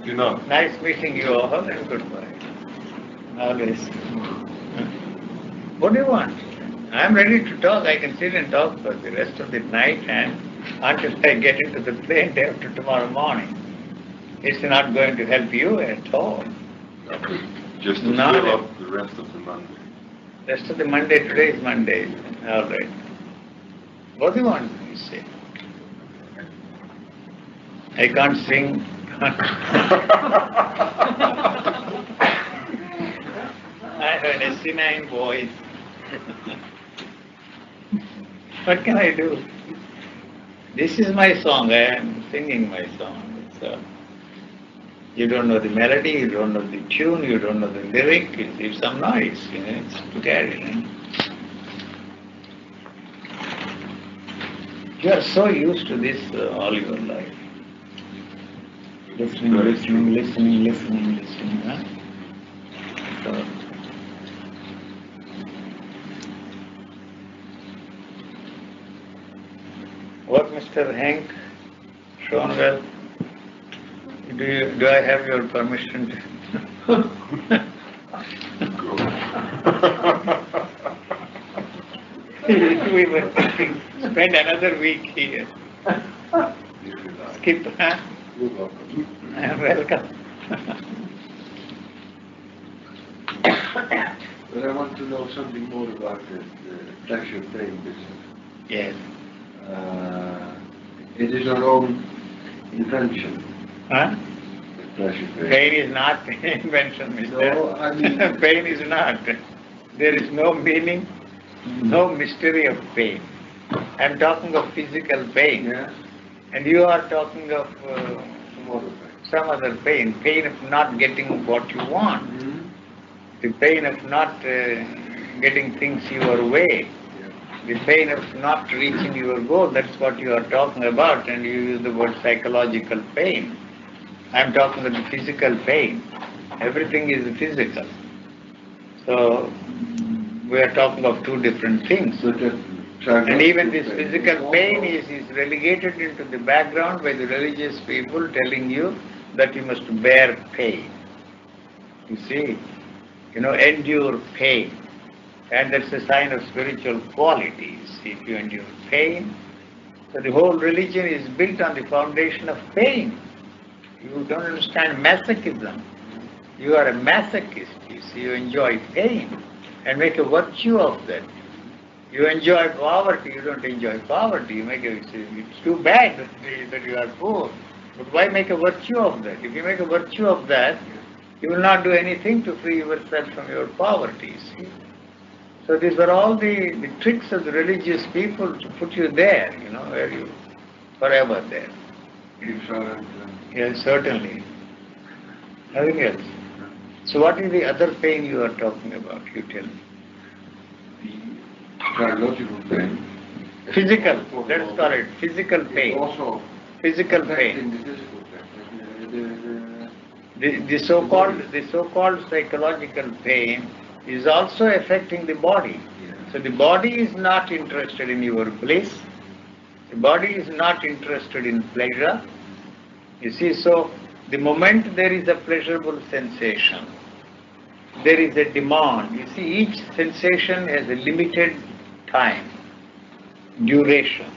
do not. Nice meeting you all and goodbye. Always. What do you want? I'm ready to talk. I can sit and talk for the rest of the night and until I get into the plane day after tomorrow morning. It's not going to help you at all. Just to Not fill a- up the rest of the Monday. Rest of the Monday, today is Monday. All right. What do you want, you say? I can't sing. I have an asinine voice. What can I do? This is my song. I am singing my song. You don't know the melody, you don't know the tune, you don't know the lyric. It's some noise. It's to carry. You are so used to this all your life. Listening. Huh? So, what, Mr. Hank Schoenwell? Do I have your permission we were thinking, spend another week here. Skip, huh? You're welcome. Welcome. But I want to know something more about the pleasure pain business. Yes. It is our own invention, Huh? the pleasure pain. Pain is not invention, mister. No, I mean- Pain is not. There is no meaning, no mystery of pain. I'm talking of physical pain. Yeah, And you are talking of some other pain. some other pain. Pain of not getting what you want. Mm-hmm. The pain of not getting things your way. The pain of not reaching your goal, that's what you are talking about, and you use the word psychological pain. I'm talking about the physical pain. Everything is physical. So, we are talking of two different things. So that And even this physical pain is relegated into the background by the religious people telling you that you must bear pain. You see, endure pain. And that's a sign of spiritual qualities. If you endure pain, so the whole religion is built on the foundation of pain. You don't understand masochism. You are a masochist, you see, you enjoy pain and make a virtue of that. You enjoy poverty, you don't enjoy poverty. You make it's too bad that you are poor. But why make a virtue of that? If you make a virtue of that, you will not do anything to free yourself from your poverty, see. So these were all the tricks of the religious people to put you there, where you forever there. Yes, certainly. Nothing else. So what is the other pain you are talking about? You tell me. Psychological pain. Physical, let's call it physical pain. Also Physical affecting pain. the physical pain. The so-called psychological pain is also affecting the body. So the body is not interested in your bliss. The body is not interested in pleasure. You see, so the moment there is a pleasurable sensation, there is a demand. You see, each sensation has a limited time, duration.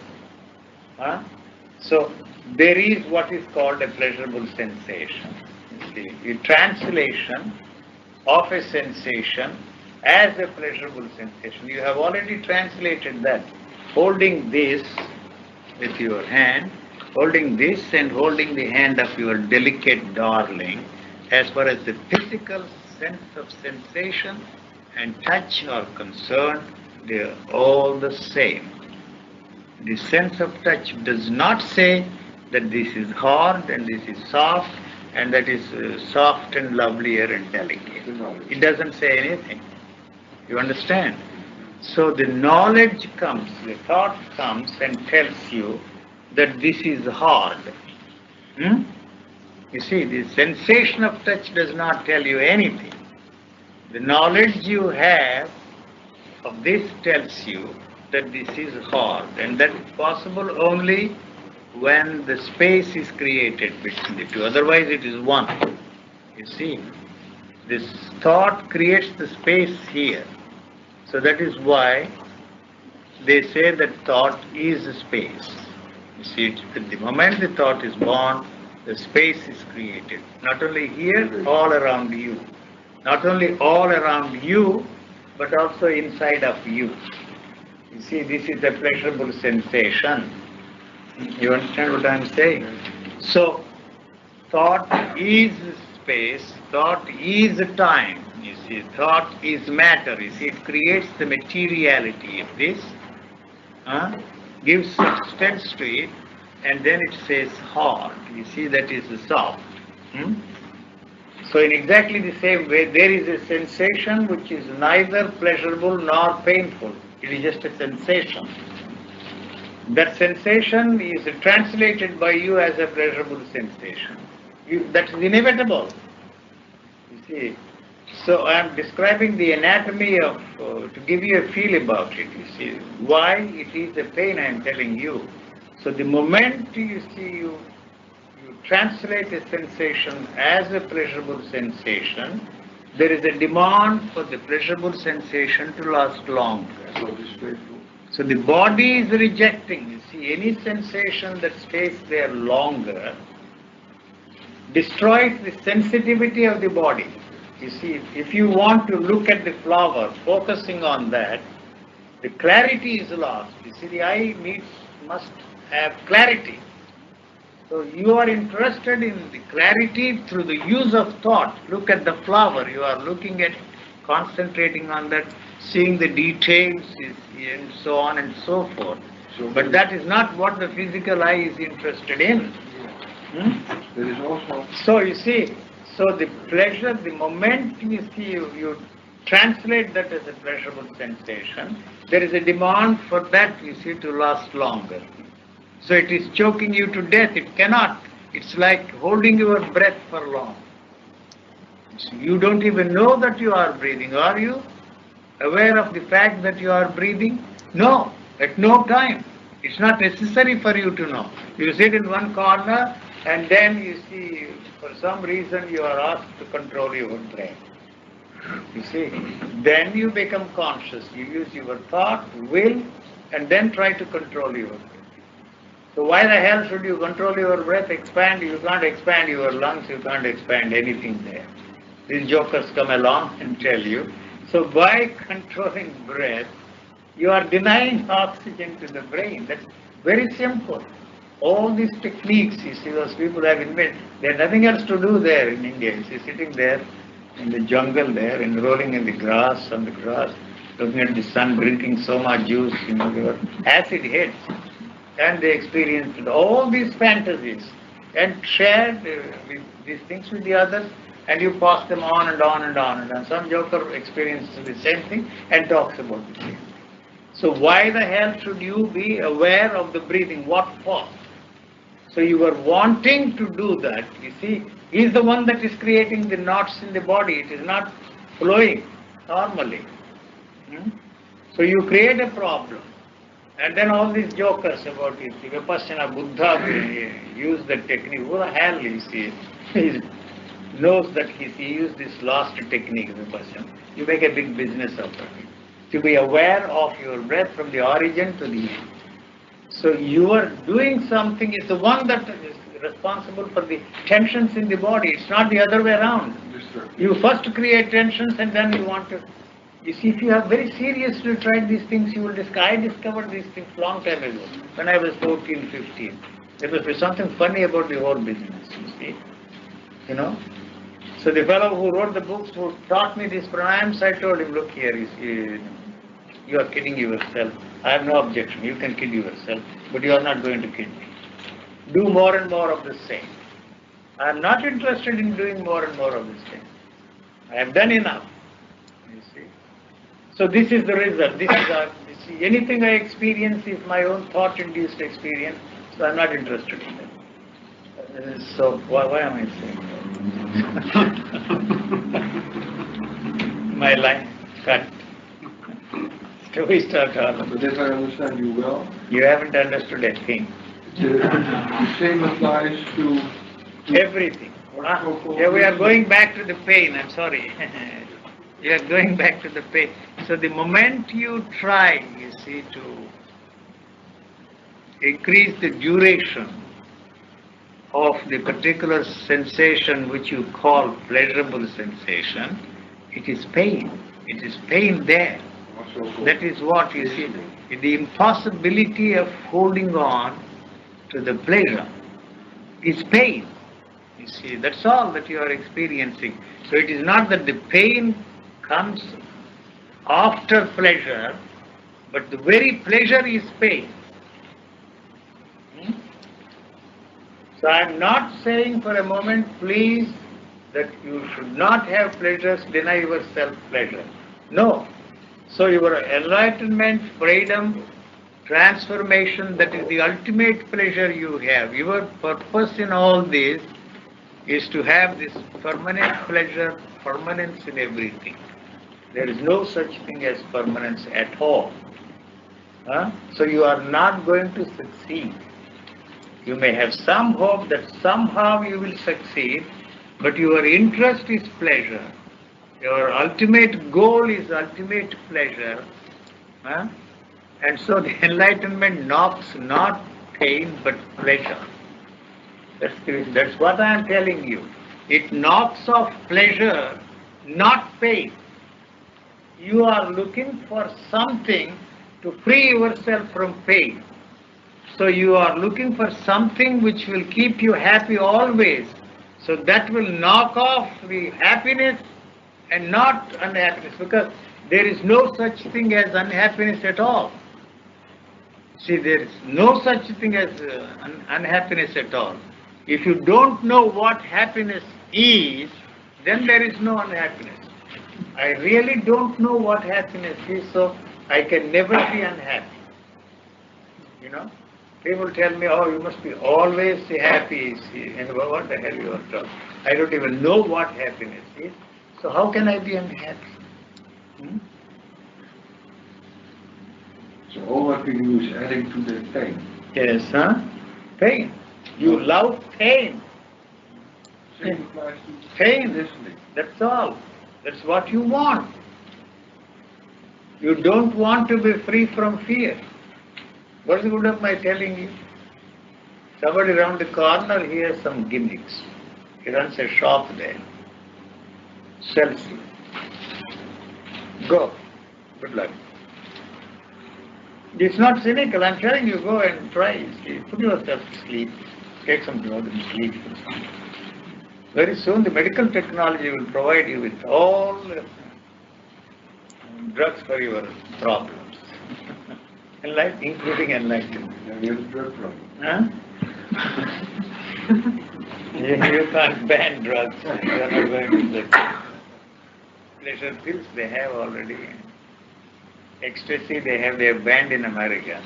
So there is what is called a pleasurable sensation. You see, the translation of a sensation as a pleasurable sensation. You have already translated that. Holding this with your hand, holding this and holding the hand of your delicate darling, as far as the physical sense of sensation and touch are concerned, they are all the same. The sense of touch does not say that this is hard and this is soft and that is soft and lovelier and delicate. It doesn't say anything. You understand? So the knowledge comes, the thought comes and tells you that this is hard. You see, the sensation of touch does not tell you anything. The knowledge you have of this tells you that this is hard, and that is possible only when the space is created between the two. Otherwise it is one. You see, this thought creates the space here. So that is why they say that thought is space. You see, at the moment the thought is born, the space is created. Not only here, all around you. Not only all around you, but also inside of you. You see, this is a pleasurable sensation. You understand what I am saying? So, thought is space, thought is time. You see, thought is matter. You see, it creates the materiality of this, gives substance to it, and then it says hard. You see, that is the soft. So in exactly the same way, there is a sensation which is neither pleasurable nor painful. It is just a sensation. That sensation is translated by you as a pleasurable sensation. That is inevitable. You see. So I am describing the anatomy of, to give you a feel about it. You see, why it is a pain I am telling you. So the moment you see you translate a sensation as a pleasurable sensation, there is a demand for the pleasurable sensation to last longer. So the body is rejecting, you see, any sensation that stays there longer destroys the sensitivity of the body. You see, if you want to look at the flower, focusing on that, the clarity is lost. You see, the eye must have clarity. So you are interested in the clarity through the use of thought. Look at the flower, you are looking at, concentrating on that, seeing the details and so on and so forth. But that is not what the physical eye is interested in. There is also... So you see, so the pleasure, the moment you see, you translate that as a pleasurable sensation, there is a demand for that, you see, to last longer. So it is choking you to death. It cannot. It's like holding your breath for long. So you don't even know that you are breathing, are you? Aware of the fact that you are breathing? No, at no time. It's not necessary for you to know. You sit in one corner and then you see, for some reason you are asked to control your breath. You see, then you become conscious. You use your thought, will, and then try to control your breath. So why the hell should you control your breath, expand? You can't expand your lungs, you can't expand anything there. These jokers come along and tell you. So by controlling breath, you are denying oxygen to the brain. That's very simple. All these techniques, you see, those people have invented, they have nothing else to do there in India. You see, sitting there in the jungle there, enrolling in the grass, on the grass, looking at the sun, drinking so much juice, you know, your acid hits. And they experienced all these fantasies and shared these things with the others, and you pass them on and on and on and on. Some joker experiences the same thing and talks about the same thing. So why the hell should you be aware of the breathing? What for? So you are wanting to do that. You see, he is the one that is creating the knots in the body. It is not flowing normally. So you create a problem. And then all these jokers about it, Vipassana Buddha used the technique. Who the hell is he? He knows that he used this last technique, Vipassana. You make a big business out of it. To be aware of your breath from the origin to the end. So you are doing something, it's the one that is responsible for the tensions in the body. It's not the other way around. You first create tensions and then you want to... You see, if you have very seriously tried these things, you will discover. I discovered these things long time ago, when I was 14, 15. There was something funny about the whole business, you see. You know? So the fellow who wrote the books, who taught me these pranayams, I told him, look here, you are kidding yourself. I have no objection, you can kill yourself, but you are not going to kill me. Do more and more of the same. I am not interested in doing more and more of the same. I have done enough, you see. So this is the result. This is you see, anything I experience is my own thought-induced experience, so I'm not interested in it. So why am I saying that? My line cut. So we start on. But if I understand you well, You haven't understood a thing. The same applies to Everything. Yeah, we are going back to the pain, I'm sorry. You are going back to the pain. So the moment you try, you see, to increase the duration of the particular sensation which you call pleasurable sensation, it is pain. It is pain there. That is what you see. The impossibility of holding on to the pleasure is pain. You see, that's all that you are experiencing. So it is not that the pain comes after pleasure, but the very pleasure is pain. So I am not saying for a moment, please, that you should not have pleasures, deny yourself pleasure. No. So your enlightenment, freedom, transformation, that is the ultimate pleasure you have. Your purpose in all this is to have this permanent pleasure, permanence in everything. There is no such thing as permanence at all. So you are not going to succeed. You may have some hope that somehow you will succeed, but your interest is pleasure. Your ultimate goal is ultimate pleasure. And so the enlightenment knocks not pain but pleasure. That's what I am telling you. It knocks off pleasure, not pain. You are looking for something to free yourself from pain. So you are looking for something which will keep you happy always. So that will knock off the happiness and not unhappiness, because there is no such thing as unhappiness at all. See, there is no such thing as unhappiness at all. If you don't know what happiness is, then there is no unhappiness. I really don't know what happiness is, so I can never be unhappy. You know? People tell me, oh, you must be always happy. And what the hell you are talking? I don't even know what happiness is. So how can I be unhappy? So all what we do is adding to the pain. Yes, pain. You love pain. Same applies to Pain. listening. That's all. That's what you want. You don't want to be free from fear. What's the good of my telling you? Somebody around the corner, he has some gimmicks. He runs a shop there. Sells you. Go. Good luck. It's not cynical. I'm telling you, go and try. Put yourself to sleep. Take some drugs and sleep. Very soon the medical technology will provide you with all drugs for your problems. Including enlightenment. You have a drug problem. You can't ban drugs. You are not going to the pleasure pills they have already. Ecstasy they have banned in America.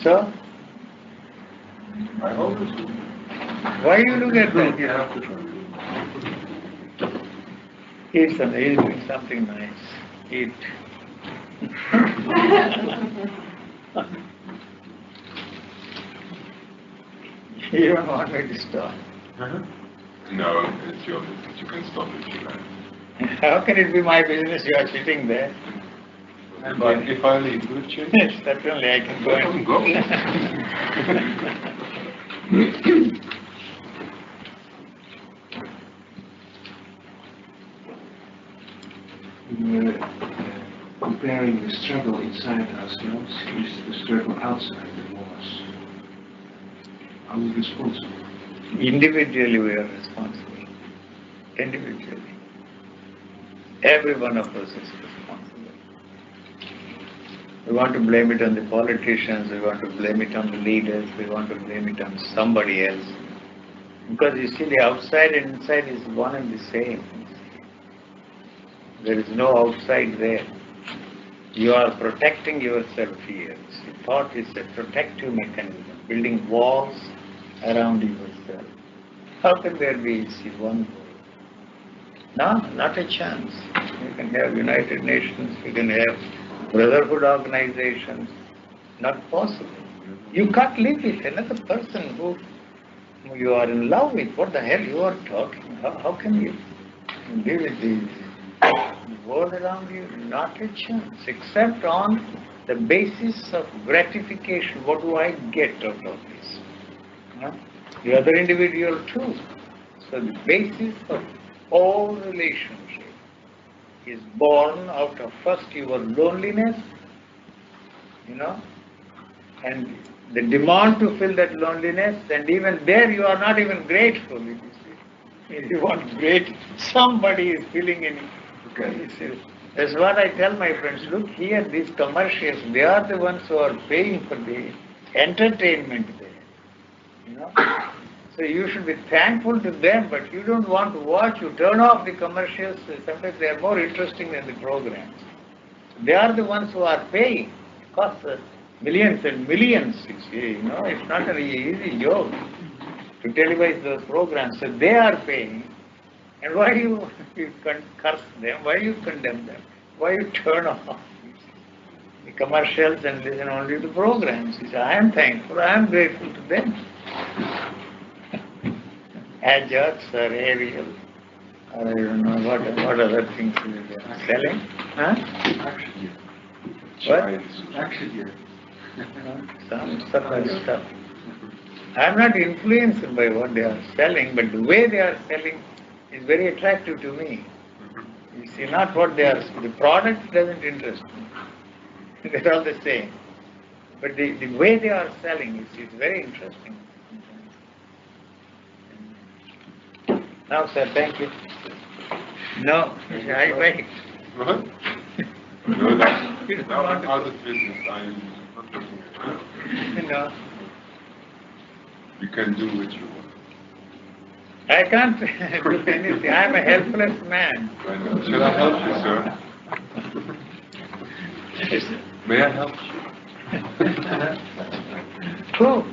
So, I hope it's good. why you look at that? You have to. He's doing something nice. Eat. You don't want me to stop. No, it's your business. You can stop if you like. How can it be my business? You are sitting there. But if I leave, will it change? Yes, certainly I can go and Go. Comparing the struggle inside ourselves is the struggle outside the walls. Are we responsible? Individually we are responsible. Individually. Every one of us is responsible. We want to blame it on the politicians, we want to blame it on the leaders, we want to blame it on somebody else. Because you see, the outside and inside is one and the same. There is no outside there. You are protecting yourself here. See, thought is a protective mechanism, building walls around yourself. How can there be, see, one world? No, not a chance. You can have United Nations, you can have brotherhood organizations, not possible. You can't live with another person who you are in love with. What the hell you are talking? How can you live with the world around you? Not a chance, except on the basis of gratification. What do I get out of this? Huh? The other individual too. So the basis of all relationship is born out of first your loneliness, and the demand to fill that loneliness, and even there you are not even grateful. You see. If you want great, somebody is filling in. That's what I tell my friends. Look here, these commercials, they are the ones who are paying for the entertainment there. So you should be thankful to them, but you don't want to watch. You turn off the commercials. Sometimes they are more interesting than the programs. They are the ones who are paying. It costs millions and millions. It's not an easy job to televise those programs. So they are paying. And why you curse them? Why you condemn them? Why you turn off the commercials and listen only to programs? You say, I am thankful. I am grateful to them. Ajax or Ariel, or I don't know what other things they are selling. Huh? What? Actually, Some stuff. I am not influenced by what they are selling, but the way they are selling is very attractive to me. You see, not what they are, the product doesn't interest me. They're all the same. But the way they are selling is very interesting. No, sir, thank you. No, I wait. What? No, that's out of business. I'm not looking at you. No, You can do what you want. I can't do anything. I'm a helpless man. I know. Shall I help you, sir? May I help you? Who?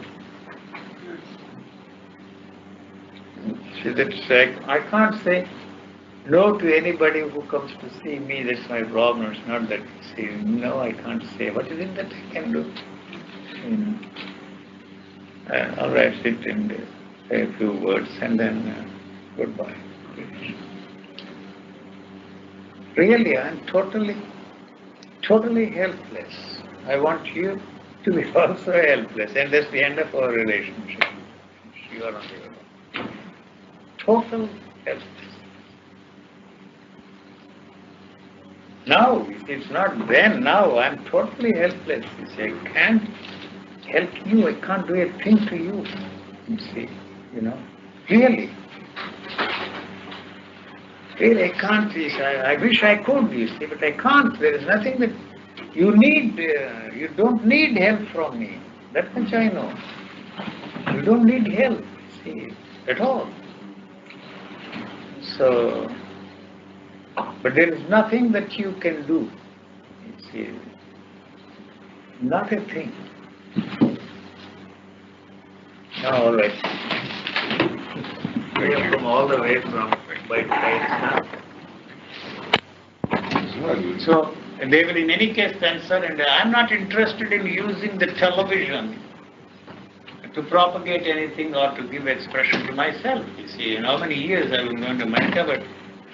See, I can't say no to anybody who comes to see me. That's my problem. It's not that, see, no, I can't say. What is it that I can do? All right, sit and say a few words and then goodbye. Really, I'm totally helpless. I want you to be also helpless, and that's the end of our relationship. You are on your own. Total helpless. Now, it's not then, now I'm totally helpless. You see, I can't help you, I can't do a thing to you. You see, really. Really, I can't. I wish I could, you see, but I can't. There is nothing that you need. You don't need help from me. That much I know. You don't need help, see, at all. So, but there is nothing that you can do. You see, not a thing. No, all right. We have come all the way from by now. So they will in any case censor, and I'm not interested in using the television to propagate anything or to give expression to myself. You see, in how many years I was going to America, but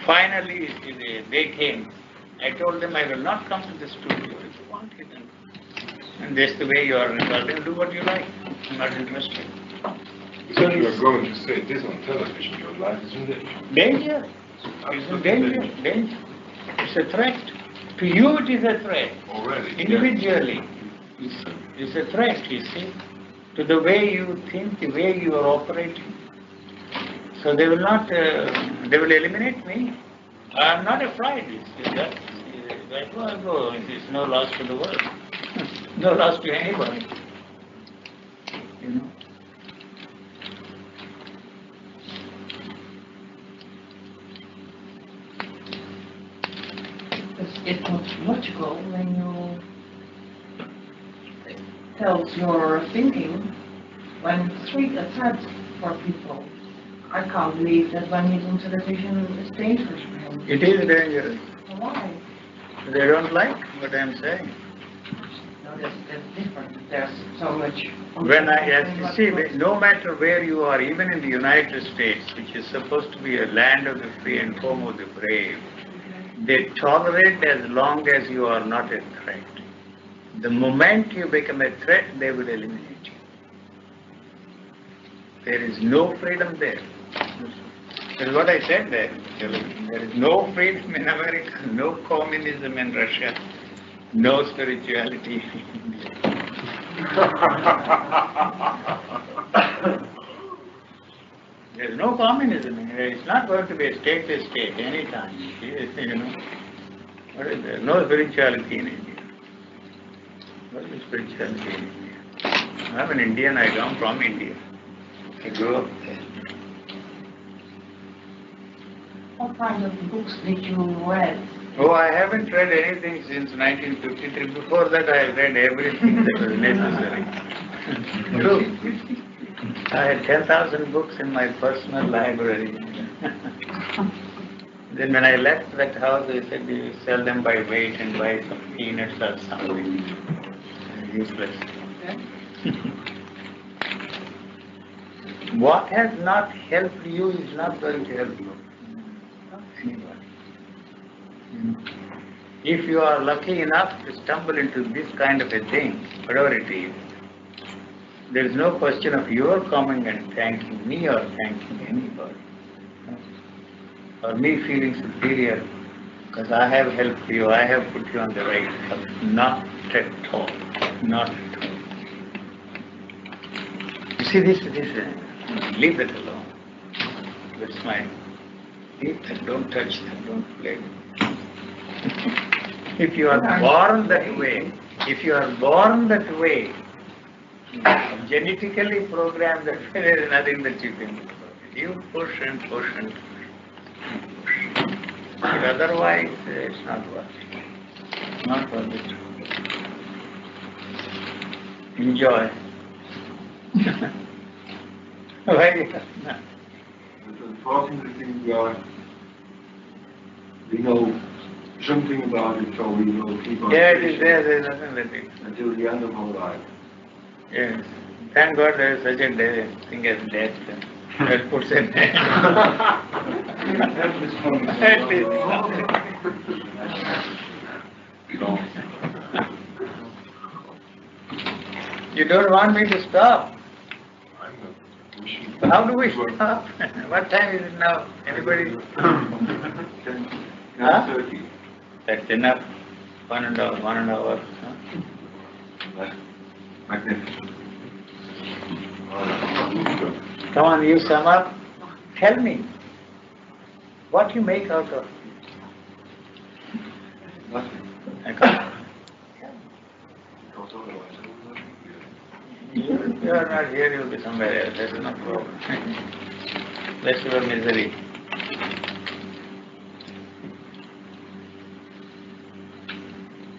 finally, you see, they came. I told them I will not come to the studio if you want it. And that's the way you are involved. Do what you like. I'm not interested. So you are going to say this on television, your life is in danger. Danger. It's in danger. Danger. It's a threat. To you it is a threat. Already. Individually. It's a threat, you see. To the way you think, the way you are operating. So they will not, they will eliminate me. I am not afraid. That's why I go. It's no loss to the world. No loss to anybody. It's not logical when you tells your thinking when it's a threat for people. I can't believe that when he's on television it's dangerous for him. It is dangerous. Why? They don't like. what I am saying? No, that's different. There's so much. You see, no matter where you are, even in the United States, which is supposed to be a land of the free and home of the brave, they tolerate as long as you are not a threat. The moment you become a threat, they will eliminate you. There is no freedom there. That's what I said there. There is no freedom in America, no communism in Russia, no spirituality in India. There is no communism in India. It's not going to be a stateless state anytime. You know. What is there? No spirituality in India. What is spirituality in India? I'm an Indian, I come from India. I grew up there. What kind of books did you read? Oh, I haven't read anything since 1953. Before that, I read everything that was necessary. True. I had 10,000 books in my personal library. Then when I left that house, they said you sell them by weight and buy some peanuts or something. Useless. What has not helped you is not going to help you. Anybody. If you are lucky enough to stumble into this kind of a thing, whatever it is, there is no question of your coming and thanking me or thanking anybody. Or me feeling superior because I have helped you, I have put you on the right path. Not at all. Not at all. You see this, leave that alone. That's my, leave that, don't touch that, don't play with it. If you are born that way, genetically programmed that way, there is nothing that you can do about it. You push and push and push. But otherwise, it's not worth it. Not worth it. Enjoy. Why? Unfortunately, we know something about it, so we will keep on. Yeah, it is there. There is nothing that is. Until the end of our life. Yes. Thank God there is such a thing as death. That puts an end. At least. You don't want me to stop. How do we stop? What time is it now? Anybody? 10:30. That's enough. 1 hour. Magnificent. Come on, you sum up. Tell me what you make out of it. Nothing. I can't. Because otherwise I will not be You are not here, you will be somewhere else. That is no problem. That's your misery.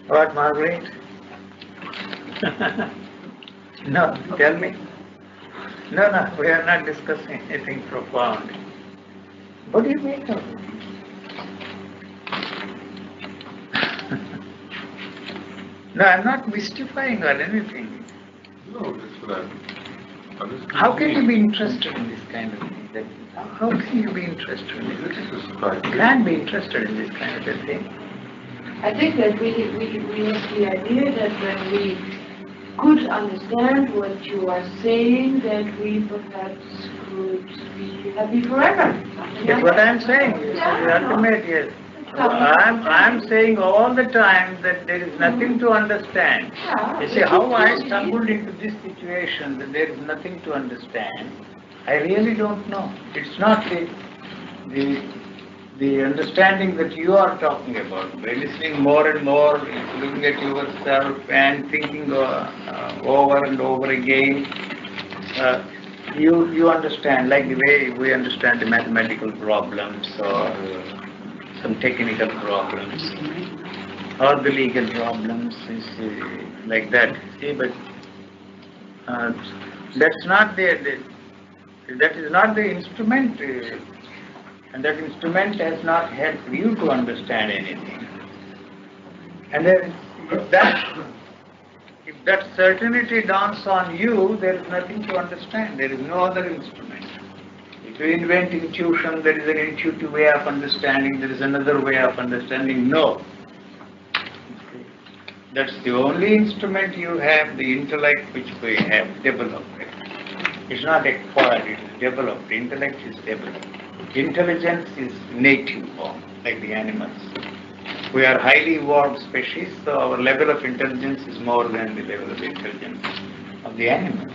What, Margaret? No, tell me. No, we are not discussing anything profound. What do you make of it? No, I'm not mystifying or anything. No, that's what I'm just How can you be interested in this kind of thing? How can you be interested in this kind of thing? You can't be interested in this kind of a thing. I think that we have the idea that when we could understand what you are saying, that we perhaps could be happy forever. That's what I'm saying. It's the ultimate, yes. I'm saying all the time that there is nothing to understand. You see how I stumbled into this situation, that there is nothing to understand. I really don't know. It's not the understanding that you are talking about. By listening more and more, looking at yourself and thinking over and over again, you understand, like the way we understand the mathematical problems or some technical problems or the legal problems, like that. See, but that's not that is not the instrument, and that instrument has not helped you to understand anything. And If that certainty dawns on you, there is nothing to understand. There is no other instrument. If you invent intuition, there is an intuitive way of understanding, there is another way of understanding. No. That's the only instrument you have, the intellect which we have developed. It's not acquired, it is developed. Intellect is developed. Intelligence is native form, like the animals. We are highly evolved species, so our level of intelligence is more than the level of intelligence of the animals.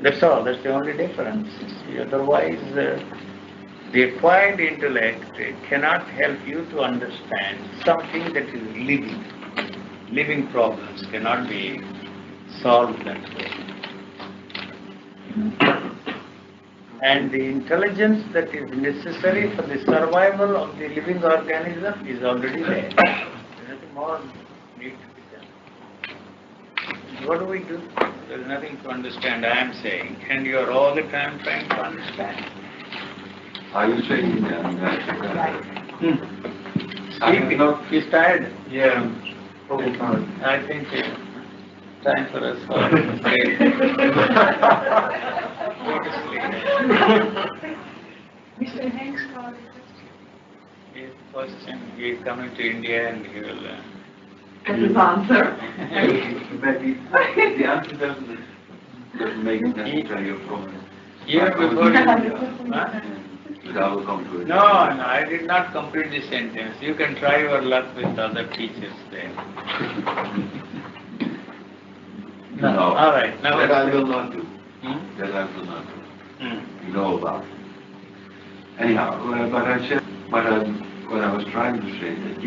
That's all, that's the only difference. Otherwise, the acquired intellect cannot help you to understand something that is living. Living problems cannot be solved that way. And the intelligence that is necessary for the survival of the living organism is already there. Nothing more needs to be done. What do we do? There is nothing to understand, I am saying, and you are all the time trying to understand. Are you saying that? He's tired. Yeah. I think it's time for us all to sleep. Go to sleep. Mr. Hanks called His question, he is coming to India and he will... That's his answer. But the answer doesn't make it necessary, of course. Even before you... But I will come to it. No, I did not complete the sentence. You can try your luck with other teachers there. No. All right. Now That I will not do. Hmm? That I will not do. Hmm. You know about it. Anyhow, but I said, what I was trying to say, that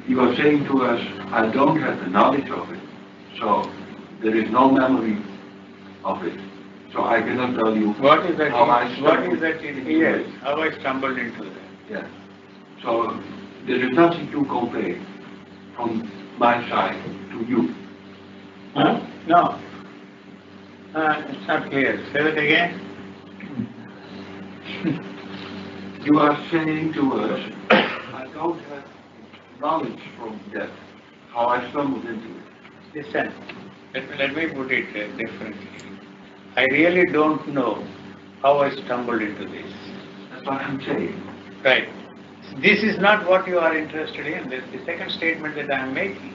you are saying to us, I don't have the knowledge of it, so there is no memory of it. So I cannot tell you What is that? how I What is that? Yes, it. how I stumbled into that. Yeah. So there is nothing to convey from my side to you. Huh? No. It's not clear. Say that again. You are saying to us, I don't have knowledge from that, how I stumbled into it. Listen, let me put it differently. I really don't know how I stumbled into this. That's what I'm saying. Right. This is not what you are interested in. This is the second statement that I am making.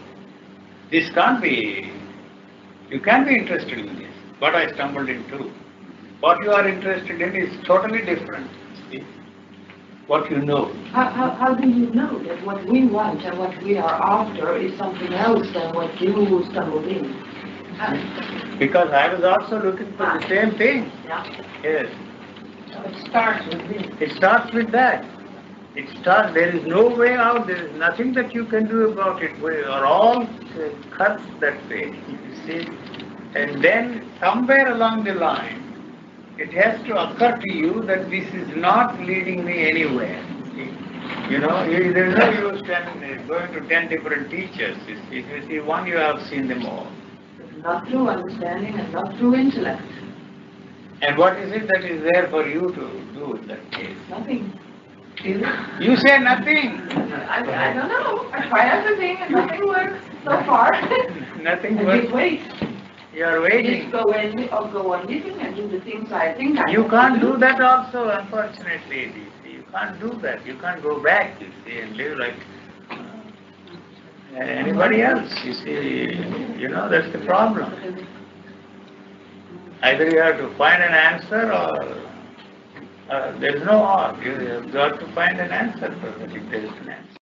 This can't be, you can't be interested in this, what I stumbled into. What you are interested in is totally different. See? What you know. How do you know that what we want and what we are after is something else than what you stumbled in? Because I was also looking for the same thing. Yeah. Yes. It starts with this. It starts with that. There is no way out, there is nothing that you can do about it. We are all cursed that way, you see. And then somewhere along the line, it has to occur to you that this is not leading me anywhere. You know, there is no use going to 10 different teachers. If you see one, you have seen them all. Not through understanding and not through intellect. And what is it that is there for you to do in that case? Nothing. You say nothing. I don't know. I try everything and nothing works so far. Nothing and works. just wait. You are waiting. Just go on living and do the things I think I You have can't to do that also, unfortunately. You see. You can't do that. You can't go back, you see, and live like anybody else. You see, you know, that's the problem. Either you have to find an answer or there is no or. You have got to find an answer for that if there is an answer.